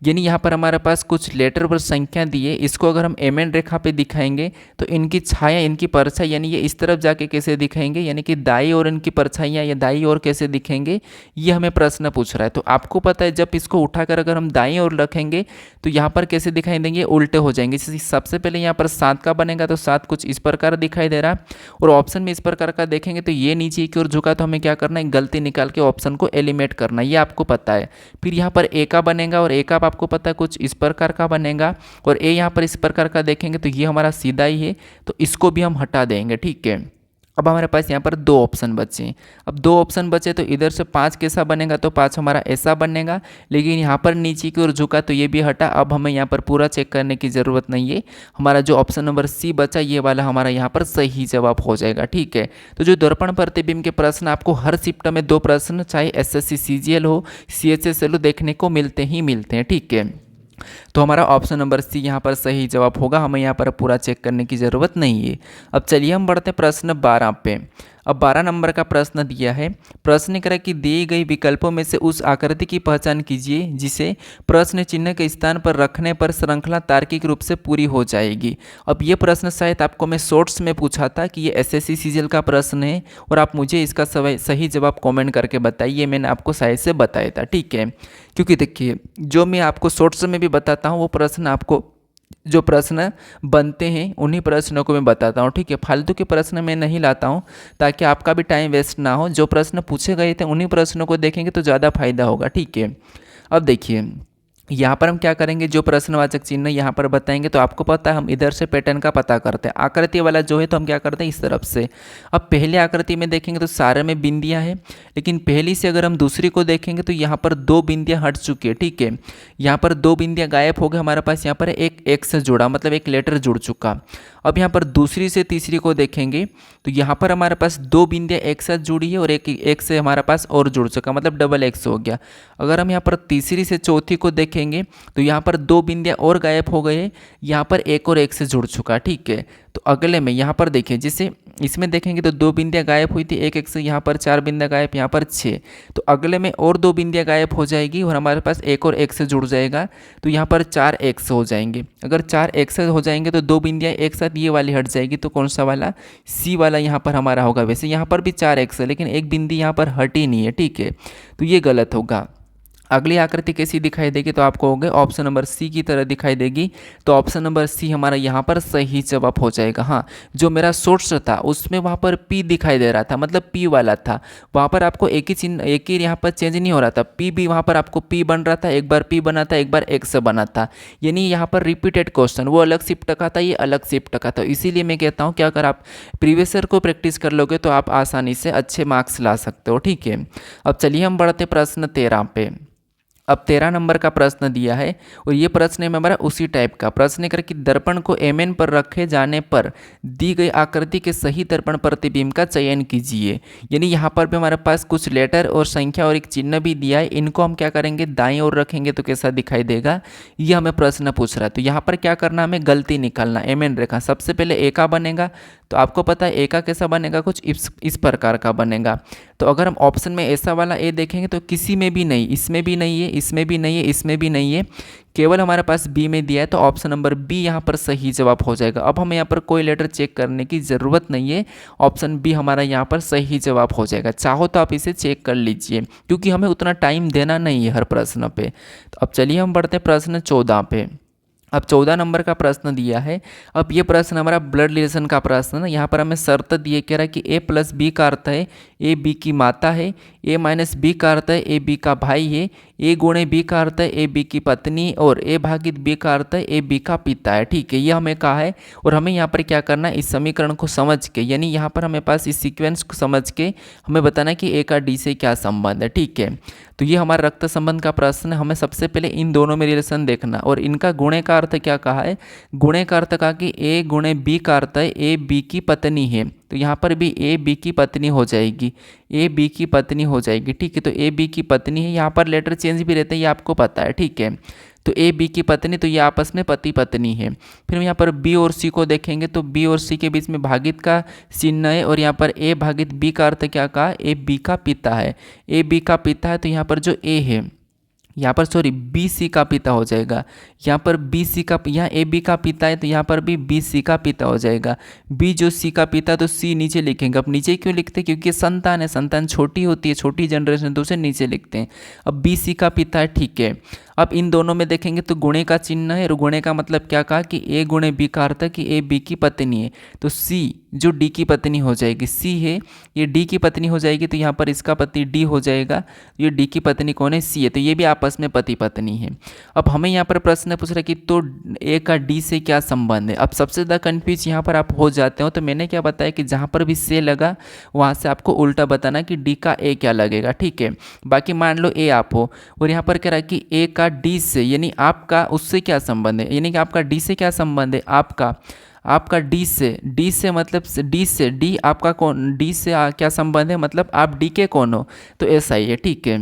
यानी यहाँ पर हमारे पास कुछ लेटर पर संख्या दी है, इसको अगर हम एमएन रेखा पे दिखाएंगे तो इनकी छाया इनकी परछाई यानी ये इस तरफ जाके कैसे दिखेंगे, यानी कि दाई और इनकी परछाइयाँ या दाई और कैसे दिखेंगे, ये हमें प्रश्न पूछ रहा है। तो आपको पता है जब इसको उठाकर अगर हम दाई और रखेंगे तो यहाँ पर कैसे दिखाई देंगे उल्टे हो जाएंगे। सबसे पहले यहाँ पर 7 का बनेगा तो 7 कुछ इस प्रकार दिखाई दे रहा है, और ऑप्शन में इस प्रकार का देखेंगे तो ये नीचे की ओर झुका, तो हमें क्या करना है गलती निकाल के ऑप्शन को एलिमिनेट करना, ये आपको पता है। फिर यहाँ पर ए का बनेगा और ए का आपको पता है कुछ इस प्रकार का बनेगा, और ए यहाँ पर इस प्रकार का देखेंगे तो ये हमारा सीधा ही है, तो इसको भी हम हटा देंगे। ठीक है, अब हमारे पास यहाँ पर 2 ऑप्शन बचे। अब 2 ऑप्शन बचे तो इधर से 5 कैसा बनेगा, तो 5 हमारा ऐसा बनेगा, लेकिन यहाँ पर नीचे की ओर झुका तो ये भी हटा। अब हमें यहाँ पर पूरा चेक करने की ज़रूरत नहीं है, हमारा जो ऑप्शन नंबर सी बचा ये वाला हमारा यहाँ पर सही जवाब हो जाएगा। ठीक है, तो जो दर्पण प्रतिबिंब के प्रश्न आपको हर शिफ्ट में 2 प्रश्न चाहे एसएससी सीजीएल हो सीएचएसएल हो देखने को मिलते ही मिलते हैं। ठीक है, तो हमारा ऑप्शन नंबर सी यहाँ पर सही जवाब होगा, हमें यहाँ पर पूरा चेक करने की ज़रूरत नहीं है। अब चलिए हम बढ़ते प्रश्न 12 पे। अब 12 नंबर का प्रश्न दिया है। प्रश्न करा कि दिए गई विकल्पों में से उस आकृति की पहचान कीजिए जिसे प्रश्न चिन्ह के स्थान पर रखने पर श्रृंखला तार्किक रूप से पूरी हो जाएगी। अब ये प्रश्न शायद आपको मैं शॉर्ट्स में पूछा था कि ये एसएससी सीजीएल का प्रश्न है, और आप मुझे इसका सही जवाब कॉमेंट करके बताइए, मैंने आपको शायद से बताया था। ठीक है, क्योंकि देखिए जो मैं आपको शॉर्ट्स में भी बताता हूँ वो प्रश्न आपको जो प्रश्न बनते हैं उन्हीं प्रश्नों को मैं बताता हूँ। ठीक है, फालतू के प्रश्न मैं नहीं लाता हूँ ताकि आपका भी टाइम वेस्ट ना हो। जो प्रश्न पूछे गए थे उन्हीं प्रश्नों को देखेंगे तो ज़्यादा फायदा होगा। ठीक है, अब देखिए यहाँ पर हम क्या करेंगे, जो प्रश्नवाचक चिन्ह यहाँ पर बताएंगे तो आपको पता है हम इधर से पैटर्न का पता करते हैं। आकृति वाला जो है तो हम क्या करते हैं इस तरफ से। अब पहले आकृति में देखेंगे तो सारे में बिंदियाँ हैं, लेकिन पहली से अगर हम दूसरी को देखेंगे तो यहाँ पर 2 बिंदियाँ हट चुकी है। ठीक है, यहाँ पर 2 बिंदियाँ गायब हो गए, हमारे पास यहाँ पर एक एक्स जुड़ा, मतलब एक लेटर जुड़ चुका। अब यहाँ पर दूसरी से तीसरी को देखेंगे तो यहाँ पर हमारे पास 2 बिंदियाँ एक साथ जुड़ी है और एक एक से हमारे पास और जुड़ चुका, मतलब डबल एक्स हो गया। अगर हम यहाँ पर तीसरी से चौथी को देखेंगे तो यहाँ पर 2 बिंदियाँ और गायब हो गए हैं, यहाँ पर एक और एक से जुड़ चुका। ठीक है, तो अगले में यहाँ पर देखिए, जैसे इसमें देखेंगे तो 2 बिंदियाँ गायब हुई थी एक एक से, यहाँ पर 4 बिंदियाँ गायब, यहाँ पर 6। तो अगले में और 2 बिंदियाँ गायब हो जाएगी और हमारे पास एक और एक से जुड़ जाएगा, तो यहाँ पर 4 एक्स हो जाएंगे। अगर 4 एक्स हो जाएंगे तो 2 बिंदियाँ एक साथ ये वाली हट जाएगी, तो कौन सा वाला, सी वाला यहाँ पर हमारा होगा। वैसे यहाँ पर भी 4 एक्स है, लेकिन एक बिंदी यहाँ पर हटी नहीं है। ठीक है, तो ये गलत होगा। अगली आकृति कैसी दिखाई देगी, तो आपको होगा ऑप्शन नंबर सी की तरह दिखाई देगी। तो ऑप्शन नंबर सी हमारा यहाँ पर सही जवाब हो जाएगा। हाँ, जो मेरा सोर्स था उसमें वहाँ पर पी दिखाई दे रहा था, मतलब पी वाला था, वहाँ पर आपको एक ही चिन्ह, एक ही यहाँ पर चेंज नहीं हो रहा था, पी भी वहाँ पर आपको पी बन रहा था, एक बार पी बना था, एक बार एक्स बना था, यानी यहाँ पर रिपीटेड क्वेश्चन, वो अलग शिफ्ट का था, ये अलग शिफ्ट का था। इसीलिए मैं कहता हूँ कि अगर आप प्रीवियस ईयर को प्रैक्टिस कर लोगे तो आप आसानी से अच्छे मार्क्स ला सकते हो। ठीक है, अब चलिए हम बढ़ते प्रश्न 13 पे। अब 13 नंबर का प्रश्न दिया है और ये प्रश्न है हमारा उसी टाइप का प्रश्न है कि दर्पण को एमएन पर रखे जाने पर दी गई आकृति के सही दर्पण प्रतिबिंब का चयन कीजिए। यानी यहाँ पर भी हमारे पास कुछ लेटर और संख्या और एक चिन्ह भी दिया है, इनको हम क्या करेंगे दाईं ओर रखेंगे तो कैसा दिखाई देगा, ये हमें प्रश्न पूछ रहा है। तो यहाँ पर क्या करना, हमें गलती निकालना। एमएन रेखा सबसे पहले ए का बनेगा, तो आपको पता है ए का कैसा बनेगा, कुछ इस प्रकार का बनेगा। तो अगर हम ऑप्शन में ऐसा वाला ए देखेंगे तो किसी में भी नहीं, इसमें भी नहीं है, इसमें भी नहीं है, इसमें भी नहीं है, केवल हमारे पास बी में दिया है, तो ऑप्शन नंबर बी यहाँ पर सही जवाब हो जाएगा। अब हमें यहाँ पर कोई लेटर चेक करने की ज़रूरत नहीं है, ऑप्शन बी हमारा यहाँ पर सही जवाब हो जाएगा। चाहो तो आप इसे चेक कर लीजिए, क्योंकि हमें उतना टाइम देना नहीं है हर प्रश्न पे। तो अब चलिए हम बढ़ते हैं प्रश्न 14 पे। अब 14 नंबर का प्रश्न दिया है। अब ये प्रश्न हमारा ब्लड रिलेशन का प्रश्न है। यहाँ पर हमें शर्त दिए कह रहा है कि ए प्लस बी का अर्थ है ए बी की माता है, ए माइनस बी का अर्थ है ए बी का भाई है, ए गुणे बी का अर्थ है ए बी की पत्नी, और ए भागित बी का अर्थ है ए बी का पिता है। ठीक है, ये हमें कहा है और हमें यहाँ पर क्या करना है, इस समीकरण को समझ के, यानी यहाँ पर हमें पास इस सीक्वेंस को समझ के हमें बताना है कि ए का डी से क्या संबंध है। ठीक है, तो ये हमारा रक्त संबंध का प्रश्न है। हमें सबसे पहले इन दोनों में रिलेशन देखना, और इनका गुणे का अर्थ क्या कहा है, गुणे का अर्थ कहा कि ए गुणे बी का अर्थ है ए बी की पत्नी है, तो यहाँ पर भी ए बी की पत्नी हो जाएगी, ए बी की पत्नी हो जाएगी। ठीक है, तो ए बी की पत्नी है, यहाँ पर लेटर चेंज भी रहते हैं, ये आपको पता है। ठीक है, तो ए बी की पत्नी, तो ये आपस में पति पत्नी है। फिर हम यहाँ पर बी और सी को देखेंगे तो बी और सी के बीच में भागित का चिन्ह है, और यहाँ पर ए भागित बी का अर्थ क्या कहा, ए बी का पिता है, ए बी का पिता है, तो यहाँ पर जो ए है, यहाँ पर सॉरी बी सी का पिता हो जाएगा, यहाँ पर बी सी का, यहाँ ए बी का पिता है तो यहाँ पर भी बी सी का पिता हो जाएगा। बी जो सी का पिता, तो सी नीचे लिखेंगे। अब नीचे क्यों लिखते हैं, क्योंकि संतान है, संतान छोटी होती है, छोटी जनरेशन, तो उसे नीचे लिखते हैं। अब बी सी का पिता है। ठीक है, अब इन दोनों में देखेंगे तो गुणे का चिन्ह है, और गुणे का मतलब क्या कहा कि ए गुणे बी का अर्थ है कि ए बी की पत्नी है, तो सी जो डी की पत्नी हो जाएगी, सी है ये डी की पत्नी हो जाएगी, तो यहाँ पर इसका पति डी हो जाएगा, ये डी की पत्नी कौन है, सी है, तो ये भी आपस में पति पत्नी है। अब हमें यहाँ पर प्रश्न पूछ रहा है कि तो ए का डी से क्या संबंध है। अब सबसे ज़्यादा कन्फ्यूज यहाँ पर आप हो जाते हो, तो मैंने क्या बताया कि जहाँ पर भी से लगा वहाँ से आपको उल्टा बताना कि डी का ए क्या लगेगा। ठीक है, बाकी मान लो ए आप हो और यहाँ पर कह रहा है कि ए का डी से, यानी आपका उससे क्या संबंध है, यानी कि आपका डी से क्या संबंध है, आपका डी से मतलब डी आपका कौन, डी से क्या संबंध है, मतलब आप डी के कौन हो, तो ऐसा ही है। ठीक है,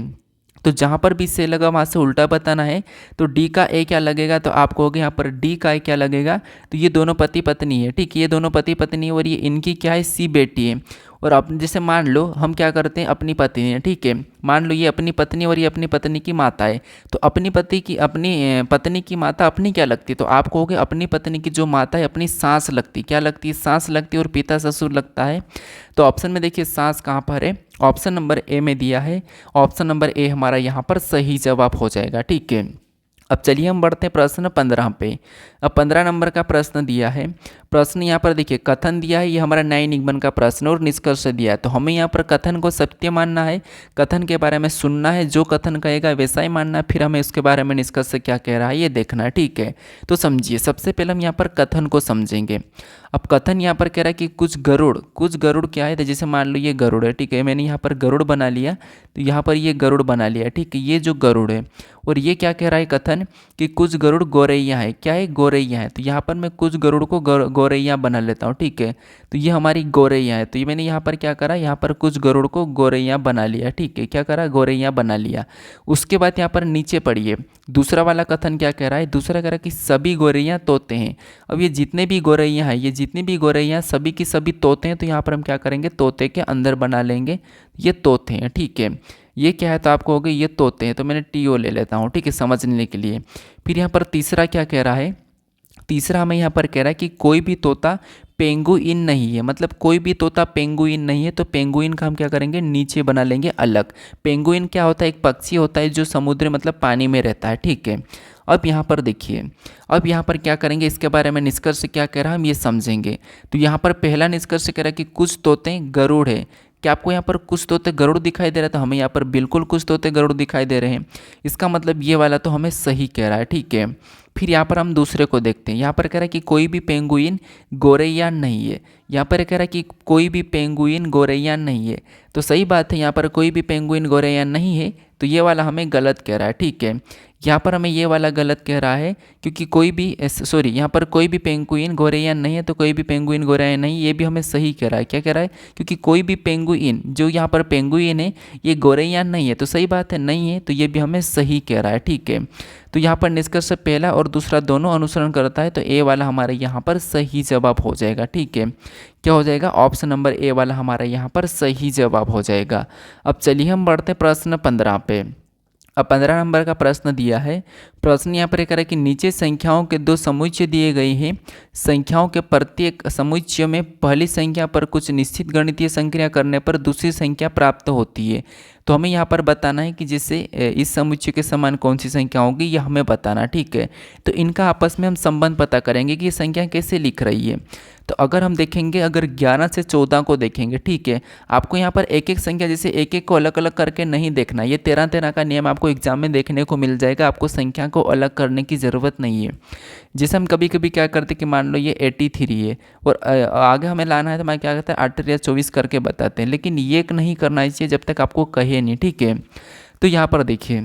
तो जहाँ पर भी से लगा वहाँ से उल्टा बताना है। तो डी का ए क्या लगेगा, तो आपको होगा यहाँ पर डी का ए क्या लगेगा, तो ये दोनों पति पत्नी है। ठीक है, ये दोनों पति पत्नी है और ये इनकी क्या है, सी बेटी है। और अब जैसे मान लो हम क्या करते हैं, अपनी पत्नी है। ठीक है, मान लो ये अपनी पत्नी और ये अपनी पत्नी की माता है, तो अपनी पत्नी की माता अपनी क्या लगती है, तो आप कहोगे अपनी पत्नी की जो माता है अपनी सास लगती, क्या लगती है, सास लगती है, और पिता ससुर लगता है। तो ऑप्शन में देखिए सास कहाँ पर है, ऑप्शन नंबर ए में दिया है, ऑप्शन नंबर ए हमारा यहाँ पर सही जवाब हो जाएगा। ठीक है, अब चलिए हम बढ़ते हैं प्रश्न 15 पे। अब 15 नंबर का प्रश्न दिया है। प्रश्न यहाँ पर देखिए कथन दिया है, ये हमारा नए निगमन का प्रश्न और निष्कर्ष दिया है। तो हमें यहाँ पर कथन को सत्य मानना है, कथन के बारे में सुनना है, जो कथन कहेगा वैसा ही मानना है, फिर हमें उसके बारे में निष्कर्ष क्या कह रहा है ये देखना है। ठीक है, तो समझिए सबसे पहले हम यहाँ पर कथन को समझेंगे। अब कथन यहाँ पर कह रहा है कि कुछ गरुड़ क्या है, तो जैसे मान लो ये गरुड़ है, ठीक है, मैंने यहाँ पर गरुड़ बना लिया, तो यहाँ पर ये गरुड़ बना लिया, ठीक है, ये जो गरुड़ है। और ये क्या कह रहा है कथन कि कुछ गरुड़ गौरैया है, क्या है गौरैया है, तो यहाँ पर मैं कुछ गरुड़ को गौरैया बना लेता हूँ। ठीक है, तो ये हमारी गौरैया है, तो ये मैंने यहाँ पर क्या करा, यहाँ पर कुछ गरुड़ को गौरैया बना लिया। ठीक है, क्या करा, गौरैया बना लिया। उसके बाद यहाँ पर नीचे पढ़िए दूसरा वाला कथन क्या कह रहा है, दूसरा कह रहा है कि सभी गौरैया तोते हैं। अब ये जितने भी गौरैया हैं, ये जितनी भी गौरैया सभी की सभी तोते हैं, तो यहाँ पर हम क्या करेंगे, तोते के अंदर बना लेंगे, ये तोते हैं। ठीक है, ये क्या है, तो आपको हो गई ये तोते हैं, तो मैंने टीओ ले लेता हूँ, ठीक है, समझने के लिए। फिर यहाँ पर तीसरा क्या कह रहा है, तीसरा हमें यहाँ पर कह रहा है कि कोई भी तोता पेंगुइन नहीं है, मतलब कोई भी तोता पेंगुइन नहीं है, तो पेंगुइन का हम क्या करेंगे, नीचे बना लेंगे अलग। पेंगुइन क्या होता है, एक पक्षी होता है जो समुद्र मतलब पानी में रहता है। ठीक है, अब यहाँ पर देखिए, अब यहाँ पर क्या करेंगे, इसके बारे में निष्कर्ष क्या कह रहा है हम ये समझेंगे। तो यहाँ पर पहला निष्कर्ष कह रहा है कि कुछ तोते गरुड़ है। क्या आपको यहाँ पर कुछ तोते गरुड़ दिखाई दे रहा है, तो हमें यहाँ पर बिल्कुल कुछ तोते गरुड़ दिखाई दे रहे हैं, इसका मतलब ये वाला तो हमें सही कह रहा है। ठीक है, फिर यहाँ पर हम दूसरे को देखते हैं। यहाँ पर कह रहा है कि कोई भी पेंगुइन गौरैया नहीं है, यहाँ पर कह रहा है कि कोई भी पेंगुइन गौरैया नहीं है, तो सही बात है, यहाँ पर कोई भी पेंगुइन गौरैया नहीं है, तो ये वाला हमें गलत कह रहा है। ठीक है, यहाँ पर हमें ये वाला गलत कह रहा है क्योंकि कोई भी सॉरी यहाँ पर कोई भी पेंगुइन गौरैया नहीं है, तो कोई भी पेंगुइन गौरैया नहीं, ये भी हमें सही कह रहा है। क्या कह रहा है, क्योंकि कोई भी पेंगुइन, जो यहाँ पर पेंगुइन है ये गौरैया नहीं है, तो सही बात है, नहीं है, तो ये भी हमें सही कह रहा है। ठीक है, तो यहाँ पर निष्कर्ष पहला और दूसरा दोनों अनुसरण करता है, तो ए वाला हमारे यहाँ पर सही जवाब हो जाएगा। ठीक है, क्या हो जाएगा, ऑप्शन नंबर ए वाला हमारा यहाँ पर सही जवाब हो जाएगा। अब चलिए हम बढ़ते प्रश्न 15 पे। अब 15 नंबर का प्रश्न दिया है। प्रश्न यहाँ पर कह रहा है कि नीचे संख्याओं के दो समुच्चय दिए गए हैं, संख्याओं के प्रत्येक समुच्चय में पहली संख्या पर कुछ निश्चित गणितीय संक्रिया करने पर दूसरी संख्या प्राप्त होती है। तो हमें यहाँ पर बताना है कि जैसे इस समुच्चय के समान कौन सी संख्या होगी, यह हमें बताना। ठीक है, तो इनका आपस में हम संबंध पता करेंगे कि ये संख्या कैसे लिख रही है। तो अगर हम देखेंगे, अगर 11 से 14 को देखेंगे, ठीक है, आपको यहाँ पर एक एक संख्या जैसे एक एक को अलग अलग करके नहीं देखना, ये 13-13 का नियम आपको एग्जाम में देखने को मिल जाएगा, आपको संख्या को अलग करने की ज़रूरत नहीं है। जैसे हम कभी कभी क्या करते कि मान लो ये 83 है और आगे हमें लाना है, तो मैं क्या कहता है 8 या 24 करके बताते हैं, लेकिन ये नहीं करना चाहिए जब तक आपको कहे नहीं। ठीक है, तो यहाँ पर देखिए,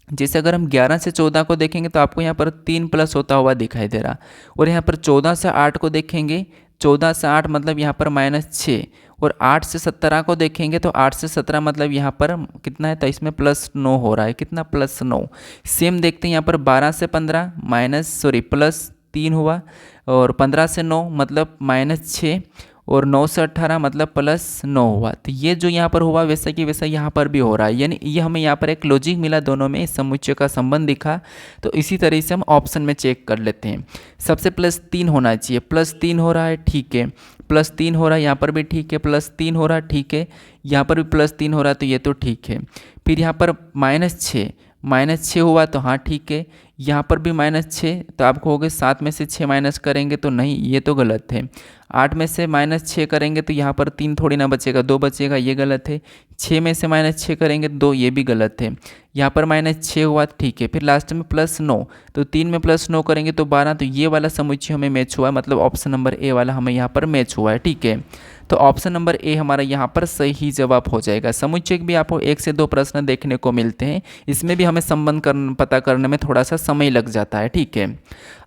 जैसे अगर हम 11 से 14 को देखेंगे तो आपको यहाँ पर 3 प्लस होता हुआ दिखाई दे रहा, और यहाँ पर 14 से 8 को देखेंगे, 14 से 8 मतलब यहाँ पर -6, और 8 से 17 को देखेंगे तो 8 से 17 मतलब यहाँ पर कितना है, तो इसमें +9 हो रहा है, कितना +9। सेम देखते हैं यहाँ पर 12 से 15 +3 हुआ, और 15 से 9 मतलब -6, और 9 से 18 मतलब +9 हुआ। तो ये जो यहाँ पर हुआ वैसा कि वैसा यहाँ पर भी हो रहा है, यानी ये हमें यहाँ पर एक लॉजिक मिला, दोनों में इस समुच्चय का संबंध दिखा। तो इसी तरह से हम ऑप्शन में चेक कर लेते हैं। सबसे +3 होना चाहिए, +3 हो रहा है, ठीक है, +3 हो रहा है, यहाँ पर भी ठीक है, +3 हो रहा है, ठीक है, यहाँ पर भी +3 हो रहा है, तो ये तो ठीक है। फिर यहाँ पर -6 हुआ, तो हाँ ठीक है, यहाँ पर भी -6, तो आपको हो गए 7 में से 6 माइनस करेंगे तो नहीं, ये तो गलत है। 8 में से -6 करेंगे तो यहाँ पर 3 थोड़ी ना बचेगा, 2 बचेगा, ये गलत है। 6 में से -6 करेंगे 2, ये भी गलत है। यहाँ पर -6 हुआ, ठीक है। फिर लास्ट में +9, तो 3 में +9 करेंगे तो 12, तो ये वाला समुच्चय हमें मैच हुआ है, मतलब ऑप्शन नंबर ए वाला हमें यहाँ पर मैच हुआ है। ठीक है, तो ऑप्शन नंबर ए हमारा यहाँ पर सही जवाब हो जाएगा। समुच्चय भी आपको 1 से 2 प्रश्न देखने को मिलते हैं, इसमें भी हमें संबंध पता करने में थोड़ा सा समय लग जाता है। ठीक है,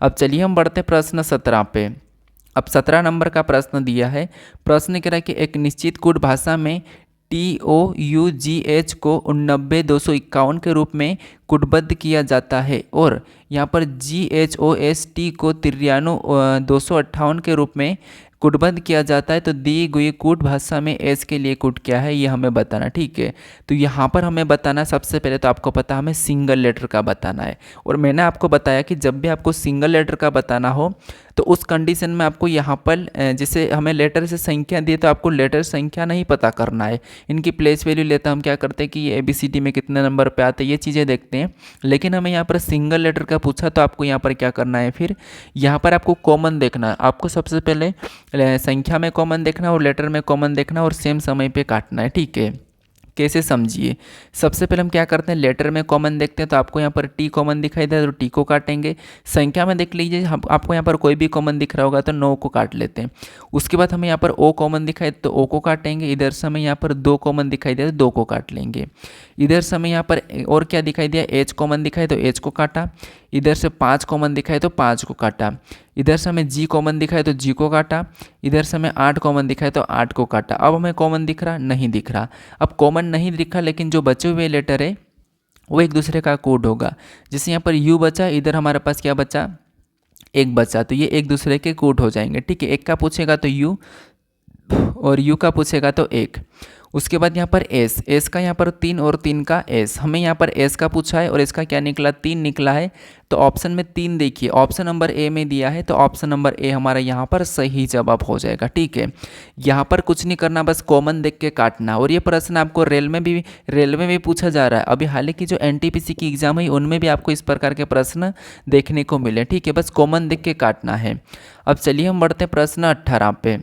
अब चलिए हम बढ़ते हैं प्रश्न 17 पे। अब 17 नंबर का प्रश्न दिया है। प्रश्न कह रहा है कि एक निश्चित कूट भाषा में TOUGH को 89,251 के रूप में कूटबद्ध किया जाता है, और यहाँ पर GHOST को 93,258 के रूप में कूटबद्ध किया जाता है। तो दी गई कूट भाषा में एस के लिए कूट क्या है, ये हमें बताना। ठीक है, तो यहाँ पर हमें बताना, सबसे पहले तो आपको पता हमें सिंगल लेटर का बताना है, और मैंने आपको बताया कि जब भी आपको सिंगल लेटर का बताना हो तो उस कंडीशन में आपको यहाँ पर जैसे हमें लेटर से संख्या दिए तो आपको लेटर संख्या नहीं पता करना है, इनकी प्लेस वैल्यू लेते हम क्या करते हैं कि ये ABCD में कितने नंबर पे आते हैं ये चीज़ें देखते हैं। लेकिन हमें यहाँ पर सिंगल लेटर का पूछा तो आपको यहाँ पर क्या करना है, फिर यहाँ पर आपको कॉमन देखना है। आपको सबसे पहले संख्या में कॉमन देखना और लेटर में कॉमन देखना और सेम समय पे काटना है, ठीक है। कैसे समझिए, सबसे पहले हम क्या करते हैं, लेटर में कॉमन देखते हैं तो आपको यहाँ पर टी कॉमन दिखाई दे तो टी को काटेंगे। संख्या में देख लीजिए, हम आपको यहाँ पर कोई भी कॉमन दिख रहा होगा तो 9 को काट लेते हैं। उसके बाद हमें यहाँ पर ओ कॉमन दिखाई दे तो ओ को काटेंगे। इधर से हमें यहाँ पर 2 कॉमन दिखाई दे तो 2 को काट लेंगे। इधर से हमें यहाँ पर और क्या दिखाई दिया, एच कॉमन दिखाई तो एच को काटा। इधर से 5 कॉमन दिखाई तो 5 को काटा। इधर से हमें जी कॉमन दिखाई तो जी को काटा। इधर से हमें 8 कॉमन दिखाई तो 8 को काटा। अब हमें कॉमन दिख रहा नहीं दिख रहा, अब कॉमन नहीं दिखा लेकिन जो बचे हुए लेटर है वो एक दूसरे का कोड होगा। जैसे यहाँ पर यू बचा, इधर हमारे पास क्या बचा, एक बचा, तो ये एक दूसरे के कोड हो जाएंगे, ठीक है। एक का पूछेगा तो यू और यू का पूछेगा तो एक। उसके बाद यहाँ पर एस, एस का यहाँ पर 3 और 3 का एस, हमें यहाँ पर एस का पूछा है और इसका क्या निकला 3 निकला है। तो ऑप्शन में 3 देखिए, ऑप्शन नंबर ए में दिया है तो ऑप्शन नंबर ए हमारा यहाँ पर सही जवाब हो जाएगा, ठीक है। यहाँ पर कुछ नहीं करना, बस कॉमन देख के काटना। और ये प्रश्न आपको रेलवे में पूछा जा रहा है। अभी हालांकि जो NTPC की एग्जाम है उनमें भी आपको इस प्रकार के प्रश्न देखने को मिले, ठीक है। बस कॉमन देख के काटना है। अब चलिए हम बढ़ते हैं प्रश्न 18 पे।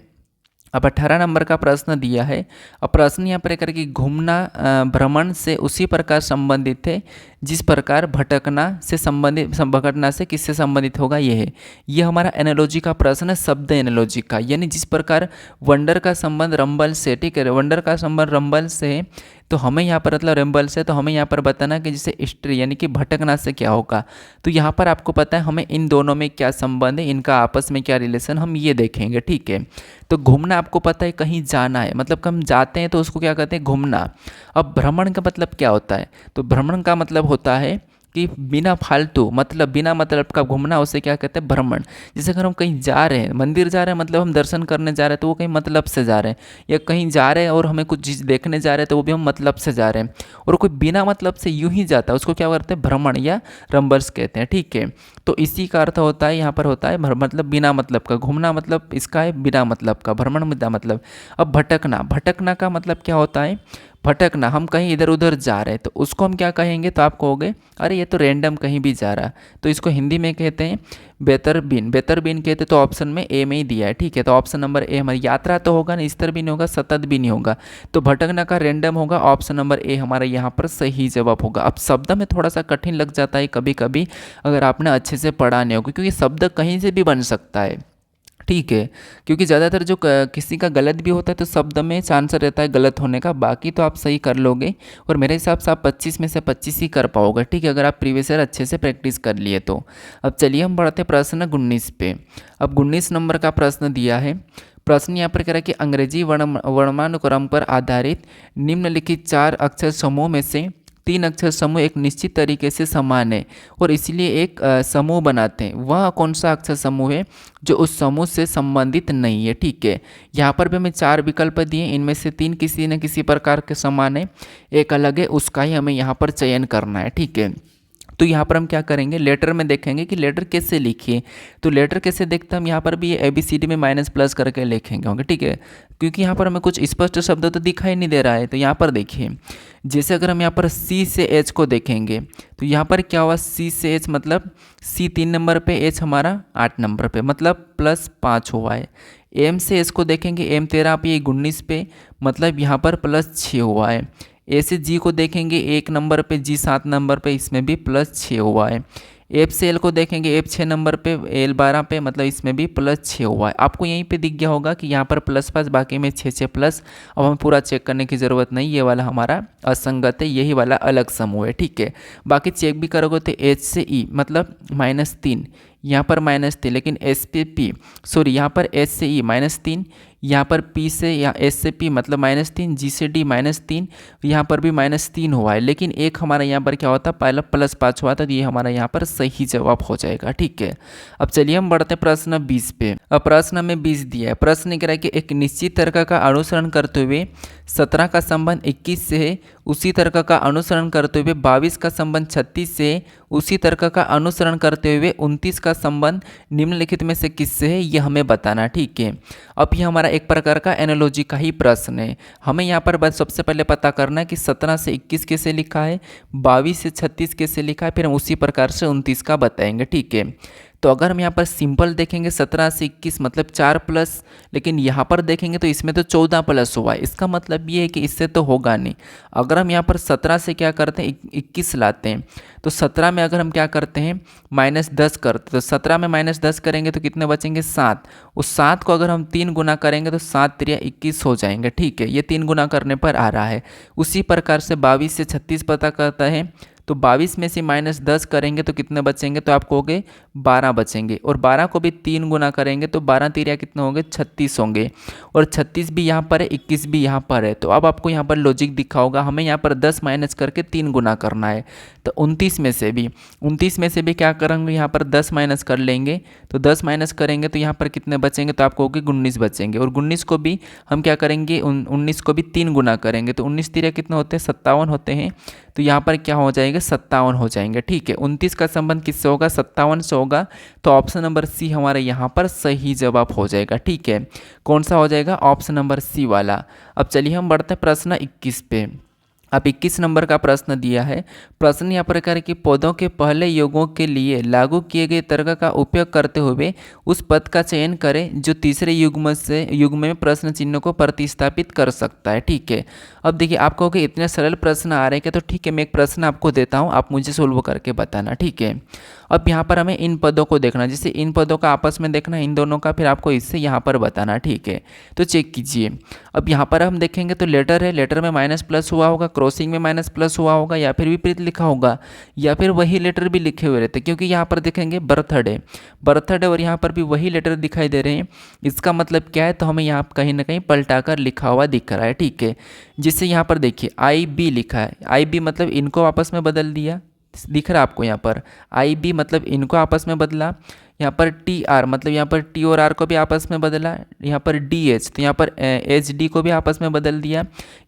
अब 18 नंबर का प्रश्न दिया है। अब प्रश्न यहाँ पर करके घूमना भ्रमण से उसी प्रकार संबंधित है जिस प्रकार भटकना से संबंधित, भटकना से किससे संबंधित होगा, ये है। ये हमारा एनालॉजी का प्रश्न है, शब्द एनालॉजी का, यानी जिस प्रकार वंडर का संबंध रंबल से, ठीक है, वंडर का संबंध रंबल से है तो हमें यहाँ पर मतलब रंबल से, तो हमें यहाँ पर बताना कि जैसे स्ट्री यानी कि भटकना से क्या होगा। तो यहाँ पर आपको पता है हमें इन दोनों में क्या संबंध है, इनका आपस में क्या रिलेशन, हम ये देखेंगे, ठीक है। तो घूमना आपको पता है कहीं जाना है, मतलब हम जाते हैं तो उसको क्या कहते हैं, घूमना। अब भ्रमण का मतलब क्या होता है, तो भ्रमण का मतलब होता है कि बिना फालतू, मतलब बिना मतलब का घूमना, उसे क्या कहते हैं, भ्रमण। जैसे अगर हम कहीं जा रहे हैं, मंदिर जा रहे हैं मतलब हम दर्शन करने जा रहे हैं तो वो कहीं मतलब से जा रहे हैं, या कहीं जा रहे हैं और हमें कुछ चीज़ देखने जा रहे हैं तो वो भी हम मतलब से जा रहे हैं। और कोई बिना मतलब से यूं ही जाता है उसको क्या करते हैं, भ्रमण या रंबर्स कहते हैं, ठीक है। तो इसी का अर्थ होता है, यहाँ पर होता है मतलब बिना मतलब का, घूमना मतलब इसका है बिना मतलब का, भ्रमण बिना मतलब। अब भटकना, भटकना का मतलब क्या होता है, भटकना हम कहीं इधर उधर जा रहे हैं तो उसको हम क्या कहेंगे, तो आप कहोगे अरे ये तो रैंडम कहीं भी जा रहा है, तो इसको हिंदी में कहते हैं बेतरबीन। बेतरबीन कहते तो ऑप्शन में ए में ही दिया है, ठीक है। तो ऑप्शन नंबर ए हमारी, यात्रा तो होगा ना, स्तर भी नहीं होगा, सतत भी नहीं होगा, तो भटकना का रैंडम होगा, ऑप्शन नंबर ए हमारा यहाँ पर सही जवाब होगा। अब शब्द में थोड़ा सा कठिन लग जाता है कभी कभी अगर आपने अच्छे से पढ़ा नहीं होगा, क्योंकि शब्द कहीं से भी बन सकता है, ठीक है। क्योंकि ज़्यादातर जो किसी का गलत भी होता है तो शब्द में चांस रहता है गलत होने का, बाकी तो आप सही कर लोगे। और मेरे हिसाब से आप 25 में से 25 ही कर पाओगे, ठीक है, अगर आप प्रीवियस ईयर अच्छे से प्रैक्टिस कर लिए तो। अब चलिए हम बढ़ते हैं प्रश्न 19 पे। अब 19 नंबर का प्रश्न दिया है। प्रश्न यहाँ पर कह रहा है कि अंग्रेजी वर्णानुक्रम पर आधारित निम्नलिखित 4 अक्षर समूह में से 3 अक्षर समूह एक निश्चित तरीके से समान है और इसलिए एक समूह बनाते हैं। वह कौन सा अक्षर समूह है जो उस समूह से संबंधित नहीं है, ठीक है। यहाँ पर भी हमें 4 विकल्प दिए, इनमें से 3 किसी न किसी प्रकार के समान है, एक अलग है, उसका ही हमें यहाँ पर चयन करना है, ठीक है। तो यहाँ पर हम क्या करेंगे, लेटर में देखेंगे कि लेटर कैसे लिखिए। तो लेटर कैसे देखते हैं हम, यहाँ पर भी ABCD में माइनस प्लस करके लिखेंगे होंगे, ठीक है, क्योंकि यहाँ पर हमें कुछ स्पष्ट शब्द तो दिखाई नहीं दे रहा है। तो यहाँ पर देखिए, जैसे अगर हम यहाँ पर C से H को देखेंगे तो यहाँ पर क्या हुआ, C से H मतलब C 3 नंबर पे, H हमारा 8 नंबर पे, मतलब +5 हुआ है। M से S को देखेंगे, M 13 पे, 19 पे, मतलब यहाँ पर +6 हुआ है। ए से जी को देखेंगे 1 नंबर पे, जी 7 नंबर पे, इसमें भी +6 हुआ है। एफ से एल को देखेंगे, एफ 6 नंबर पे, एल 12 पे, मतलब इसमें भी +6 हुआ है। आपको यहीं पे दिख गया होगा कि यहाँ पर +5, बाकी में 6 प्लस। अब हमें पूरा चेक करने की ज़रूरत नहीं, ये वाला हमारा असंगत है, यही वाला अलग समूह है, ठीक है। बाकी चेक भी करोगे तो एच से ई मतलब -3, यहाँ पर -3, लेकिन एस पे पी, सॉरी यहाँ पर एच से ई -3, यहाँ पर P से या S से P मतलब -3, G से D -3, यहाँ पर भी -3 हुआ है, लेकिन एक हमारा यहाँ पर क्या होता पहला +5 हुआ था, तो ये हमारा यहाँ पर सही जवाब हो जाएगा। ठीक है, अब चलिए हम बढ़ते हैं प्रश्न 20 पे। अब प्रश्न हमें 20 दिया है। प्रश्न कह रहा है कि एक निश्चित तर्क का अनुसरण करते हुए 17 का संबंध 21 से है, उसी तर्क का अनुसरण करते हुए 22 का संबंध 36 से है, उसी तर्क का अनुसरण करते हुए 29 का संबंध निम्नलिखित में से किससे है, ये हमें बताना। ठीक है, अब ये हमारा एक प्रकार का एनालॉजी का ही प्रश्न है। हमें यहाँ पर बस सबसे पहले पता करना है कि 17 से 21 कैसे लिखा है, 22 से 36 कैसे लिखा है, फिर हम उसी प्रकार से 29 का बताएंगे। ठीक है, तो अगर हम यहाँ पर सिंपल देखेंगे 17 से 21 मतलब 4 प्लस, लेकिन यहाँ पर देखेंगे तो इसमें तो 14 प्लस हुआ है, इसका मतलब ये है कि इससे तो होगा नहीं। अगर हम यहाँ पर 17 से क्या करते हैं 21 लाते हैं, तो 17 में अगर हम क्या करते हैं -10 करते हैं, तो 17 में -10 करेंगे तो कितने बचेंगे 7। उस 7 को अगर हम 3 गुना करेंगे तो 7 3 21 हो जाएंगे। ठीक है, ये 3 गुना करने पर आ रहा है। उसी प्रकार से 22 से 36 पता करता है, तो 22 में से -10 करेंगे तो कितने बचेंगे, तो आप कहोगे 12 बचेंगे, और 12 को भी 3 गुना करेंगे तो 12 3 कितने होंगे 36 होंगे, और 36 भी यहाँ पर है 21 भी यहाँ पर है। तो अब आपको यहाँ पर लॉजिक दिखा होगा, हमें यहाँ पर 10 माइनस करके 3 गुना करना है। तो 29 में से भी क्या करेंगे, यहाँ पर 10 माइनस कर लेंगे, तो 10 माइनस करेंगे तो यहाँ पर कितने बचेंगे, तो आप कहोगे 19 बचेंगे, और 19 को भी हम क्या करेंगे 19 को भी 3 गुना करेंगे, तो 19 3 कितने होते हैं 57 होते हैं, तो यहाँ पर क्या हो जाएगा 57 हो जाएंगे। ठीक है, 29 का संबंध किससे होगा 57 से होगा, तो ऑप्शन नंबर सी हमारे यहाँ पर सही जवाब हो जाएगा। ठीक है, कौन सा हो जाएगा, ऑप्शन नंबर सी वाला। अब चलिए हम बढ़ते हैं प्रश्न 21 पे। अब 21 नंबर का प्रश्न दिया है। प्रश्न यह प्रकार कि पदों के पहले योगों के लिए लागू किए गए तर्क का उपयोग करते हुए उस पद का चयन करें जो तीसरे युग्म में प्रश्न चिन्ह को प्रतिस्थापित कर सकता है। ठीक है, अब देखिए आप कहोगे इतने सरल प्रश्न आ रहे हैं क्या, तो ठीक है मैं एक प्रश्न आपको देता हूँ, आप मुझे सोल्व करके बताना। ठीक है, अब यहाँ पर हमें इन पदों को देखना, जैसे इन पदों का आपस में देखना इन दोनों का, फिर आपको इससे यहाँ पर बताना। ठीक है, तो चेक कीजिए। अब यहाँ पर हम देखेंगे तो लेटर है, लेटर में माइनस प्लस हुआ होगा, क्रॉसिंग में माइनस प्लस हुआ होगा, या फिर विपरीत लिखा होगा, या फिर वही लेटर भी लिखे हुए रहते, क्योंकि यहाँ पर देखेंगे बर्थडे और यहाँ पर भी वही लेटर दिखाई दे रहे हैं। इसका मतलब क्या है, तो हमें यहाँ कहीं ना कहीं पलटाकर लिखा हुआ दिख रहा है। ठीक है, जिससे यहाँ पर देखिए IB लिखा है, IB मतलब इनको आपस में बदल दिया, दिख रहा है आपको यहाँ पर IB मतलब इनको आपस में बदला, यहाँ पर TR मतलब यहाँ पर T और R को भी आपस में बदला, यहाँ पर DH तो यहाँ पर HD को भी आपस में बदल दिया,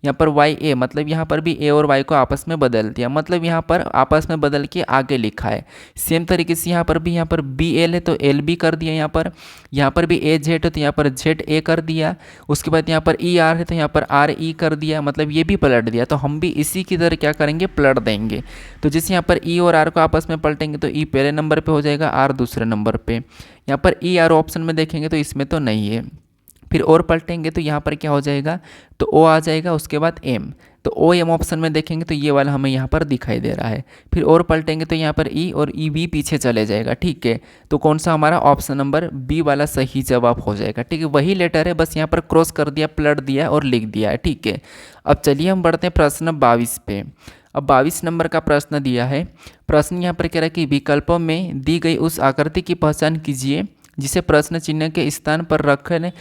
यहाँ पर YA मतलब यहाँ पर भी A और Y को आपस में बदल दिया, मतलब यहाँ पर आपस में बदल के आगे लिखा है। सेम तरीके से यहाँ पर भी, यहाँ पर BL है तो LB कर दिया, यहाँ पर भी AZ है तो यहाँ पर ZA कर दिया, उसके बाद यहाँ पर ER है तो यहाँ पर RE कर दिया, मतलब ये भी पलट दिया। तो हम भी इसी की तरह क्या करेंगे पलट देंगे। तो जैसे यहाँ पर E और R को आपस में पलटेंगे तो E पहले नंबर पे हो जाएगा, R दूसरे नंबर पे। यहाँ पर ER ऑप्शन में देखेंगे तो इसमें तो नहीं है, फिर और पलटेंगे तो यहाँ पर क्या हो जाएगा, तो O आ जाएगा, उसके बाद M, तो OM ऑप्शन में देखेंगे तो ये वाला हमें यहाँ पर दिखाई दे रहा है, फिर और पलटेंगे तो यहाँ पर E और EB पीछे चले जाएगा। ठीक है, तो कौन सा हमारा ऑप्शन नंबर B वाला सही जवाब हो जाएगा। ठीक है, वही लेटर है, बस यहाँ पर क्रॉस कर दिया, पलट दिया और लिख दिया है। ठीक है, अब चलिए हम बढ़ते हैं प्रश्न 22 पे। अब 22 नंबर का प्रश्न दिया है। प्रश्न यहाँ पर कह रहा है कि विकल्पों में दी गई उस आकृति की पहचान कीजिए जिसे प्रश्न चिन्ह के स्थान पर रखने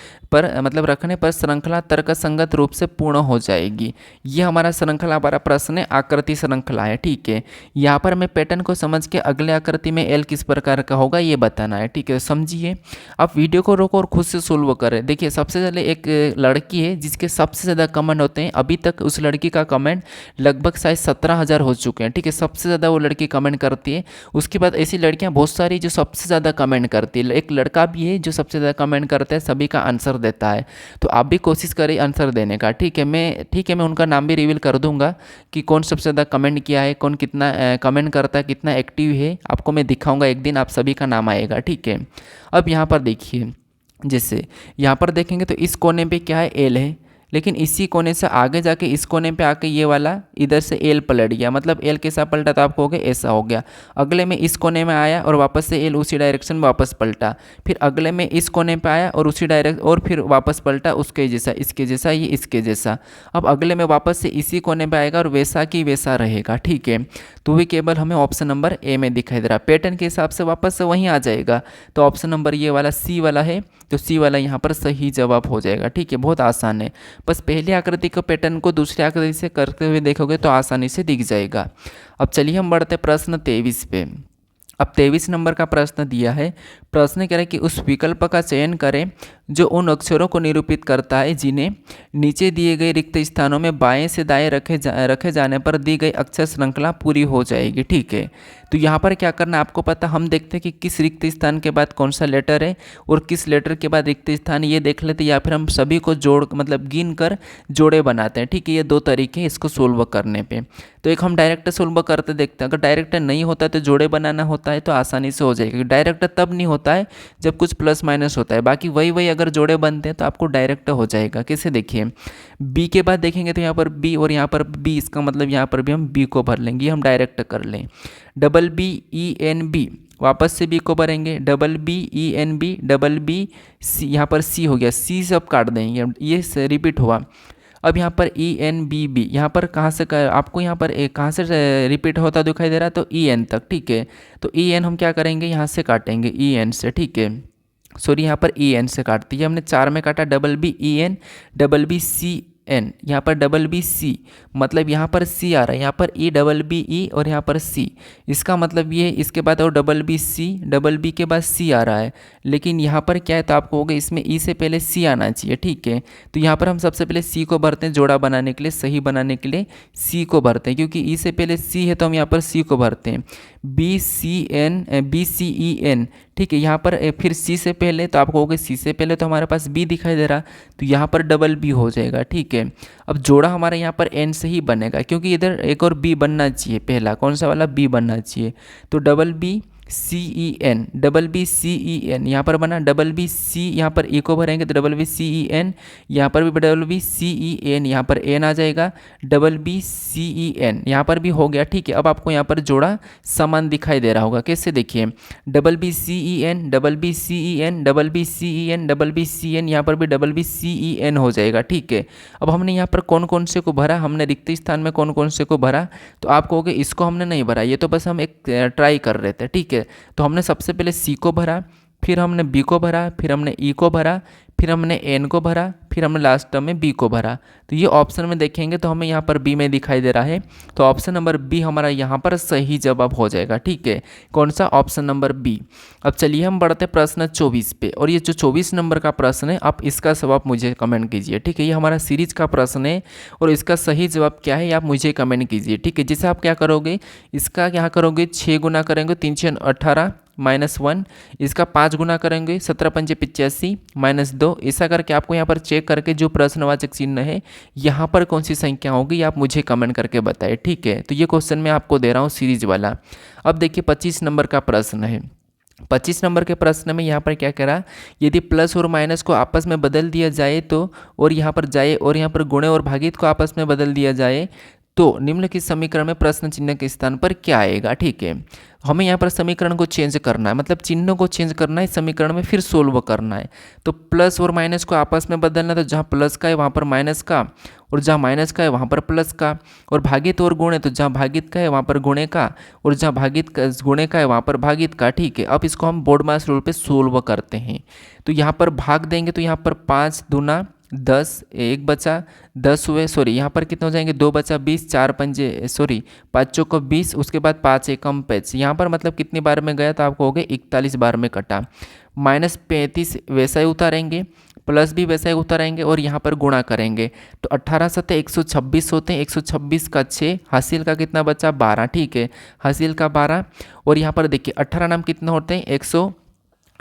पर श्रृंखला तर्कसंगत रूप से पूर्ण हो जाएगी। ये हमारा श्रृंखला हमारा प्रश्न है, आकृति श्रृंखला है। ठीक है, यहाँ पर हमें पैटर्न को समझ के अगले आकृति में L किस प्रकार का होगा ये बताना है। ठीक है, समझिए, आप वीडियो को रोको और खुद से सोल्व करें। देखिए सबसे पहले एक लड़की है जिसके सबसे ज़्यादा कमेंट होते हैं, अभी तक उस लड़की का कमेंट लगभग शायद 17,000 हो चुके हैं। ठीक है, सबसे ज़्यादा वो लड़की कमेंट करती है। उसके बाद ऐसी लड़कियाँ बहुत सारी जो सबसे ज़्यादा कमेंट करती है, एक लड़का भी है जो सबसे ज़्यादा कमेंट करता है, सभी का आंसर देता है। तो आप भी कोशिश करें आंसर देने का। ठीक है, मैं उनका नाम भी रिवील कर दूंगा कि कौन सबसे ज़्यादा कमेंट किया है, कौन कितना कमेंट करता है, कितना एक्टिव है, आपको मैं दिखाऊंगा एक दिन, आप सभी का नाम आएगा। ठीक है, अब यहाँ पर देखिए, जैसे यहाँ पर देखेंगे तो इस कोने पे क्या है L है, लेकिन इसी कोने से आगे जाके इस कोने पे आके ये वाला इधर से L पलट गया, मतलब L कैसा पलटा तो आप कहोगे ऐसा हो गया। अगले में इस कोने में आया और वापस से L उसी डायरेक्शन में वापस पलटा, फिर अगले में इस कोने पे आया और उसी डायरेक्शन और फिर वापस पलटा उसके जैसा, इसके जैसा, ये इसके जैसा। अब अगले में वापस से इसी कोने पे आएगा और वैसा की वैसा रहेगा। ठीक है, तो भी केवल हमें ऑप्शन नंबर A में दिखाई दे रहा है, पैटर्न के हिसाब से वापस से वहीं आ जाएगा। तो ऑप्शन नंबर ये वाला C वाला है, तो सी वाला यहाँ पर सही जवाब हो जाएगा। ठीक है, बहुत आसान है, बस पहली आकृति के पैटर्न को दूसरी आकृति से करते हुए देखोगे तो आसानी से दिख जाएगा। अब चलिए हम बढ़ते प्रश्न 23 पे। अब 23 नंबर का प्रश्न दिया है। प्रश्न कह रहा है कि उस विकल्प का चयन करें जो उन अक्षरों को निरूपित करता है जिन्हें नीचे दिए गए रिक्त स्थानों में बाएं से दाएं रखे जाने पर दी गई अक्षर श्रृंखला पूरी हो जाएगी। ठीक है, तो यहाँ पर क्या करना है आपको पता, हम देखते हैं कि किस रिक्त स्थान के बाद कौन सा लेटर है और किस लेटर के बाद रिक्त स्थान, ये देख लेते हैं, या फिर हम सभी को जोड़ मतलब गिन कर जोड़े बनाते हैं। ठीक है, ये दो तरीके हैं इसको सोल्व करने पे। तो एक हम डायरेक्ट सोल्व करते देखते हैं, अगर डायरेक्ट नहीं होता है तो जोड़े बनाना होता है तो आसानी से हो जाएगा। डायरेक्ट तब नहीं होता है जब कुछ प्लस माइनस होता है, बाकी वही अगर जोड़े बनते हैं तो आपको डायरेक्ट हो जाएगा। कैसे देखिए, बी के बाद देखेंगे तो यहाँ पर बी और यहाँ पर बी, इसका मतलब यहाँ पर भी हम बी को भर लेंगे, हम डायरेक्ट कर लें। Double B E N B, वापस से बी को भरेंगे, double B E N B, double B C, यहाँ पर सी हो गया, सी सब काट देंगे, ये रिपीट हुआ। अब यहाँ पर ई एन बी बी, यहाँ पर कहाँ से आपको यहाँ पर कहाँ से रिपीट होता दिखाई दे रहा है, तो ई एन तक। ठीक है, तो ई एन हम क्या करेंगे, यहाँ से काटेंगे ई एन से। ठीक है, सॉरी यहाँ पर ई एन से काट दिया हमने, 4 में काटा, double B E N, double B C N, यहाँ पर डबल बी सी, मतलब यहाँ पर सी आ रहा है, यहाँ पर ई डबल बी ई और यहाँ पर सी, इसका मतलब ये, इसके बाद और double B C, double B के बाद सी आ रहा है, लेकिन यहाँ पर क्या है, तो आपको होगा इसमें ई से पहले सी आना चाहिए। ठीक है, तो यहाँ पर हम सबसे पहले सी को भरते हैं, जोड़ा बनाने के लिए, सही बनाने के लिए सी को भरते हैं, क्योंकि ई से पहले सी है तो हम यहाँ पर सी को भरते हैं, B C N, B C E N. ठीक है, यहाँ पर फिर सी से पहले, तो आपको होगा सी से पहले तो हमारे पास बी दिखाई दे रहा, तो यहाँ पर डबल बी हो जाएगा। ठीक है, अब जोड़ा हमारा यहाँ पर एन से ही बनेगा, क्योंकि इधर एक और बी बनना चाहिए, पहला कौन सा वाला, बी बनना चाहिए, तो double B C E N, double B C E N यहाँ पर बना, डबल बी सी, यहाँ पर ए को भरेंगे तो double B C E N, यहाँ पर भी double B C E N, यहाँ पर एन आ जाएगा, double B C E N यहाँ पर भी हो गया। ठीक है, अब आपको यहाँ पर जोड़ा समान दिखाई दे रहा होगा। कैसे देखिए, double B C E N, double B C E N, double B C E N, double B C N, यहाँ पर भी double B C E N हो जाएगा। ठीक है, अब हमने यहाँ पर कौन कौन से को भरा, हमने रिक्त स्थान में कौन कौन से को भरा, तो आप कहोगे इसको हमने नहीं भरा, ये तो बस हम एक ट्राई कर रहे थे। ठीक है, तो हमने सबसे पहले सी को भरा, फिर हमने बी को भरा, फिर हमने ई को भरा, फिर हमने एन को भरा, फिर हमने लास्ट में बी को भरा। तो ये ऑप्शन में देखेंगे तो हमें यहाँ पर बी में दिखाई दे रहा है, तो ऑप्शन नंबर बी हमारा यहाँ पर सही जवाब हो जाएगा। ठीक है, कौन सा, ऑप्शन नंबर बी। अब चलिए हम बढ़ते प्रश्न 24 पे, और ये जो 24 नंबर का प्रश्न है, आप इसका जवाब मुझे कमेंट कीजिए। ठीक है, ये हमारा सीरीज का प्रश्न है और इसका सही जवाब क्या है, आप मुझे कमेंट कीजिए। ठीक है, जैसे आप क्या करोगे, इसका क्या करोगे, 6 गुना करेंगे, 3 6 18 -1, इसका 5 गुना करेंगे, 17 पंजे 85 -2, ऐसा करके आपको यहाँ पर चेक करके जो प्रश्नवाचक चिन्ह है यहाँ पर कौन सी संख्या होगी आप मुझे कमेंट करके बताएं। ठीक है, तो ये क्वेश्चन मैं आपको दे रहा हूँ सीरीज वाला। अब देखिए 25 नंबर का प्रश्न है। 25 नंबर के प्रश्न में यहाँ पर क्या कह रहा, यदि प्लस और माइनस को आपस में बदल दिया जाए तो, और यहाँ पर जाए, और यहाँ पर गुणे और भागित को आपस में बदल दिया जाए तो निम्नलिखित समीकरण में प्रश्न चिन्ह के स्थान पर क्या आएगा। ठीक है, हमें यहाँ पर समीकरण को चेंज करना है, मतलब चिन्ह को चेंज करना है, समीकरण में फिर सोल्व करना है। तो प्लस और माइनस को आपस में बदलना, तो जहाँ प्लस का है वहाँ पर माइनस का, और जहाँ माइनस का है वहाँ पर प्लस का, और भागित और गुणे, तो जहाँ भागित का है वहाँ पर गुणे का, और जहाँ गुणे का है वहाँ पर भागित का। ठीक है, अब इसको हम बोर्ड मास रूल पे सोल्व करते हैं। तो यहाँ पर भाग देंगे तो यहाँ पर 5 दूना 10, 1 बचा 10 हुए, सॉरी यहाँ पर कितने हो जाएंगे, 2 बचा 20, 4 पंजे सॉरी 5 चौको 20, उसके बाद 5 एकम 5, यहाँ पर मतलब कितनी बार में गया, तो आपको हो गया 41 बार में कटा। -35 वैसा ही उतारेंगे, प्लस भी वैसा ही उतारेंगे, और यहाँ पर गुणा करेंगे तो 18 सत्ते 126 होते हैं, 126 का 6, हासिल का कितना बचा 12। ठीक है, हासिल का 12, और यहाँ पर देखिए 18 नाम कितने होते हैं,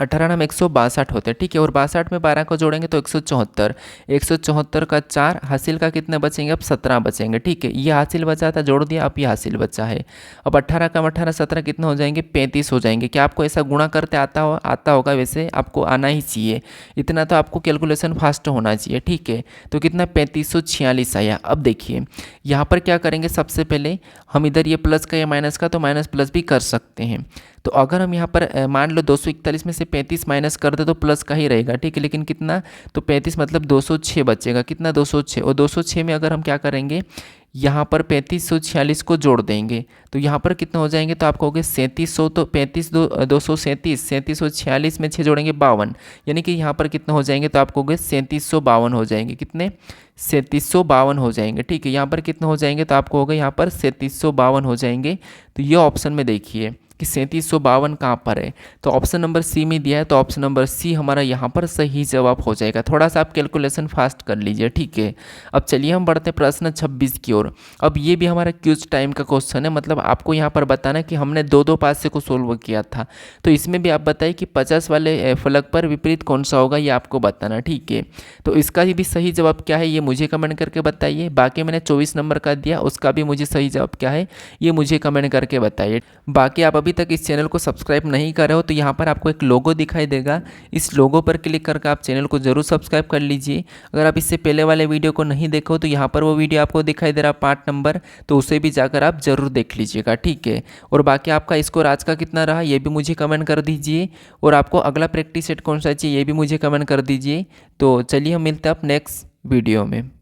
18 नाम 162 होते हैं। ठीक है, और 62 में 12 को जोड़ेंगे तो 174, 174 का 4, हासिल का कितने बचेंगे, अब 17 बचेंगे। ठीक है, ये हासिल बचा था, जोड़ दिया, अब ये हासिल बचा है। अब 18 का 18 17 कितने हो जाएंगे, 35 हो जाएंगे। क्या आपको ऐसा गुणा करते आता होगा, वैसे आपको आना ही चाहिए, इतना तो आपको कैलकुलेशन फास्ट होना चाहिए। ठीक है, तो कितना 3546 आया। अब देखिए यहाँ पर क्या करेंगे, सबसे पहले हम इधर ये प्लस का या माइनस का, तो माइनस प्लस भी कर सकते हैं। तो अगर हम यहाँ पर मान लो 241 में से 35 माइनस कर दे तो प्लस का ही रहेगा, ठीक है। लेकिन कितना, तो 35 मतलब 206 बचेगा, कितना 206, और 206 में अगर हम क्या करेंगे, यहाँ पर 3546 को जोड़ देंगे तो यहाँ पर कितना हो जाएंगे, तो आप कहोगे 3700, तो 237, 3746 में 6 जोड़ेंगे 52, यानी कि यहाँ पर कितना हो जाएंगे, तो आप कहोगे 3752 हो जाएंगे, कितने 3752 हो जाएंगे, ठीक है। यहाँ पर कितना हो जाएंगे, तो आपको होगा यहाँ पर 3752 हो जाएंगे। तो ये ऑप्शन में देखिए कि 3752 कहाँ पर है, तो ऑप्शन नंबर सी में दिया है, तो ऑप्शन नंबर सी हमारा यहाँ पर सही जवाब हो जाएगा। थोड़ा सा आप कैलकुलेशन फास्ट कर लीजिए, ठीक है। अब चलिए हम बढ़ते हैं प्रश्न 26 की ओर। अब ये भी हमारा क्यूज टाइम का क्वेश्चन है, मतलब आपको यहाँ पर बताना कि हमने दो पास से को सोल्व किया था, तो इसमें भी आप बताइए कि 50 वाले फलक पर विपरीत कौन सा होगा, ये आपको बताना, ठीक है। तो इसका भी सही जवाब क्या है ये मुझे कमेंट करके बताइए। बाकी मैंने 24 नंबर का दिया, उसका भी मुझे सही जवाब क्या है ये मुझे कमेंट करके बताइए। बाकी आप अभी तक इस चैनल को सब्सक्राइब नहीं कर रहे हो तो यहाँ पर आपको एक लोगो दिखाई देगा, इस लोगो पर क्लिक करके आप चैनल को जरूर सब्सक्राइब कर लीजिए। अगर आप इससे पहले वाले वीडियो को नहीं देखो तो यहाँ पर वो वीडियो आपको दिखाई दे रहा पार्ट नंबर, तो उसे भी जाकर आप जरूर देख लीजिएगा, ठीक है। और बाकी आपका स्कोर आज का कितना रहा ये भी मुझे कमेंट कर दीजिए, और आपको अगला प्रैक्टिस सेट कौन सा चाहिए ये भी मुझे कमेंट कर दीजिए। तो चलिए हम मिलते हैं अब नेक्स्ट वीडियो में।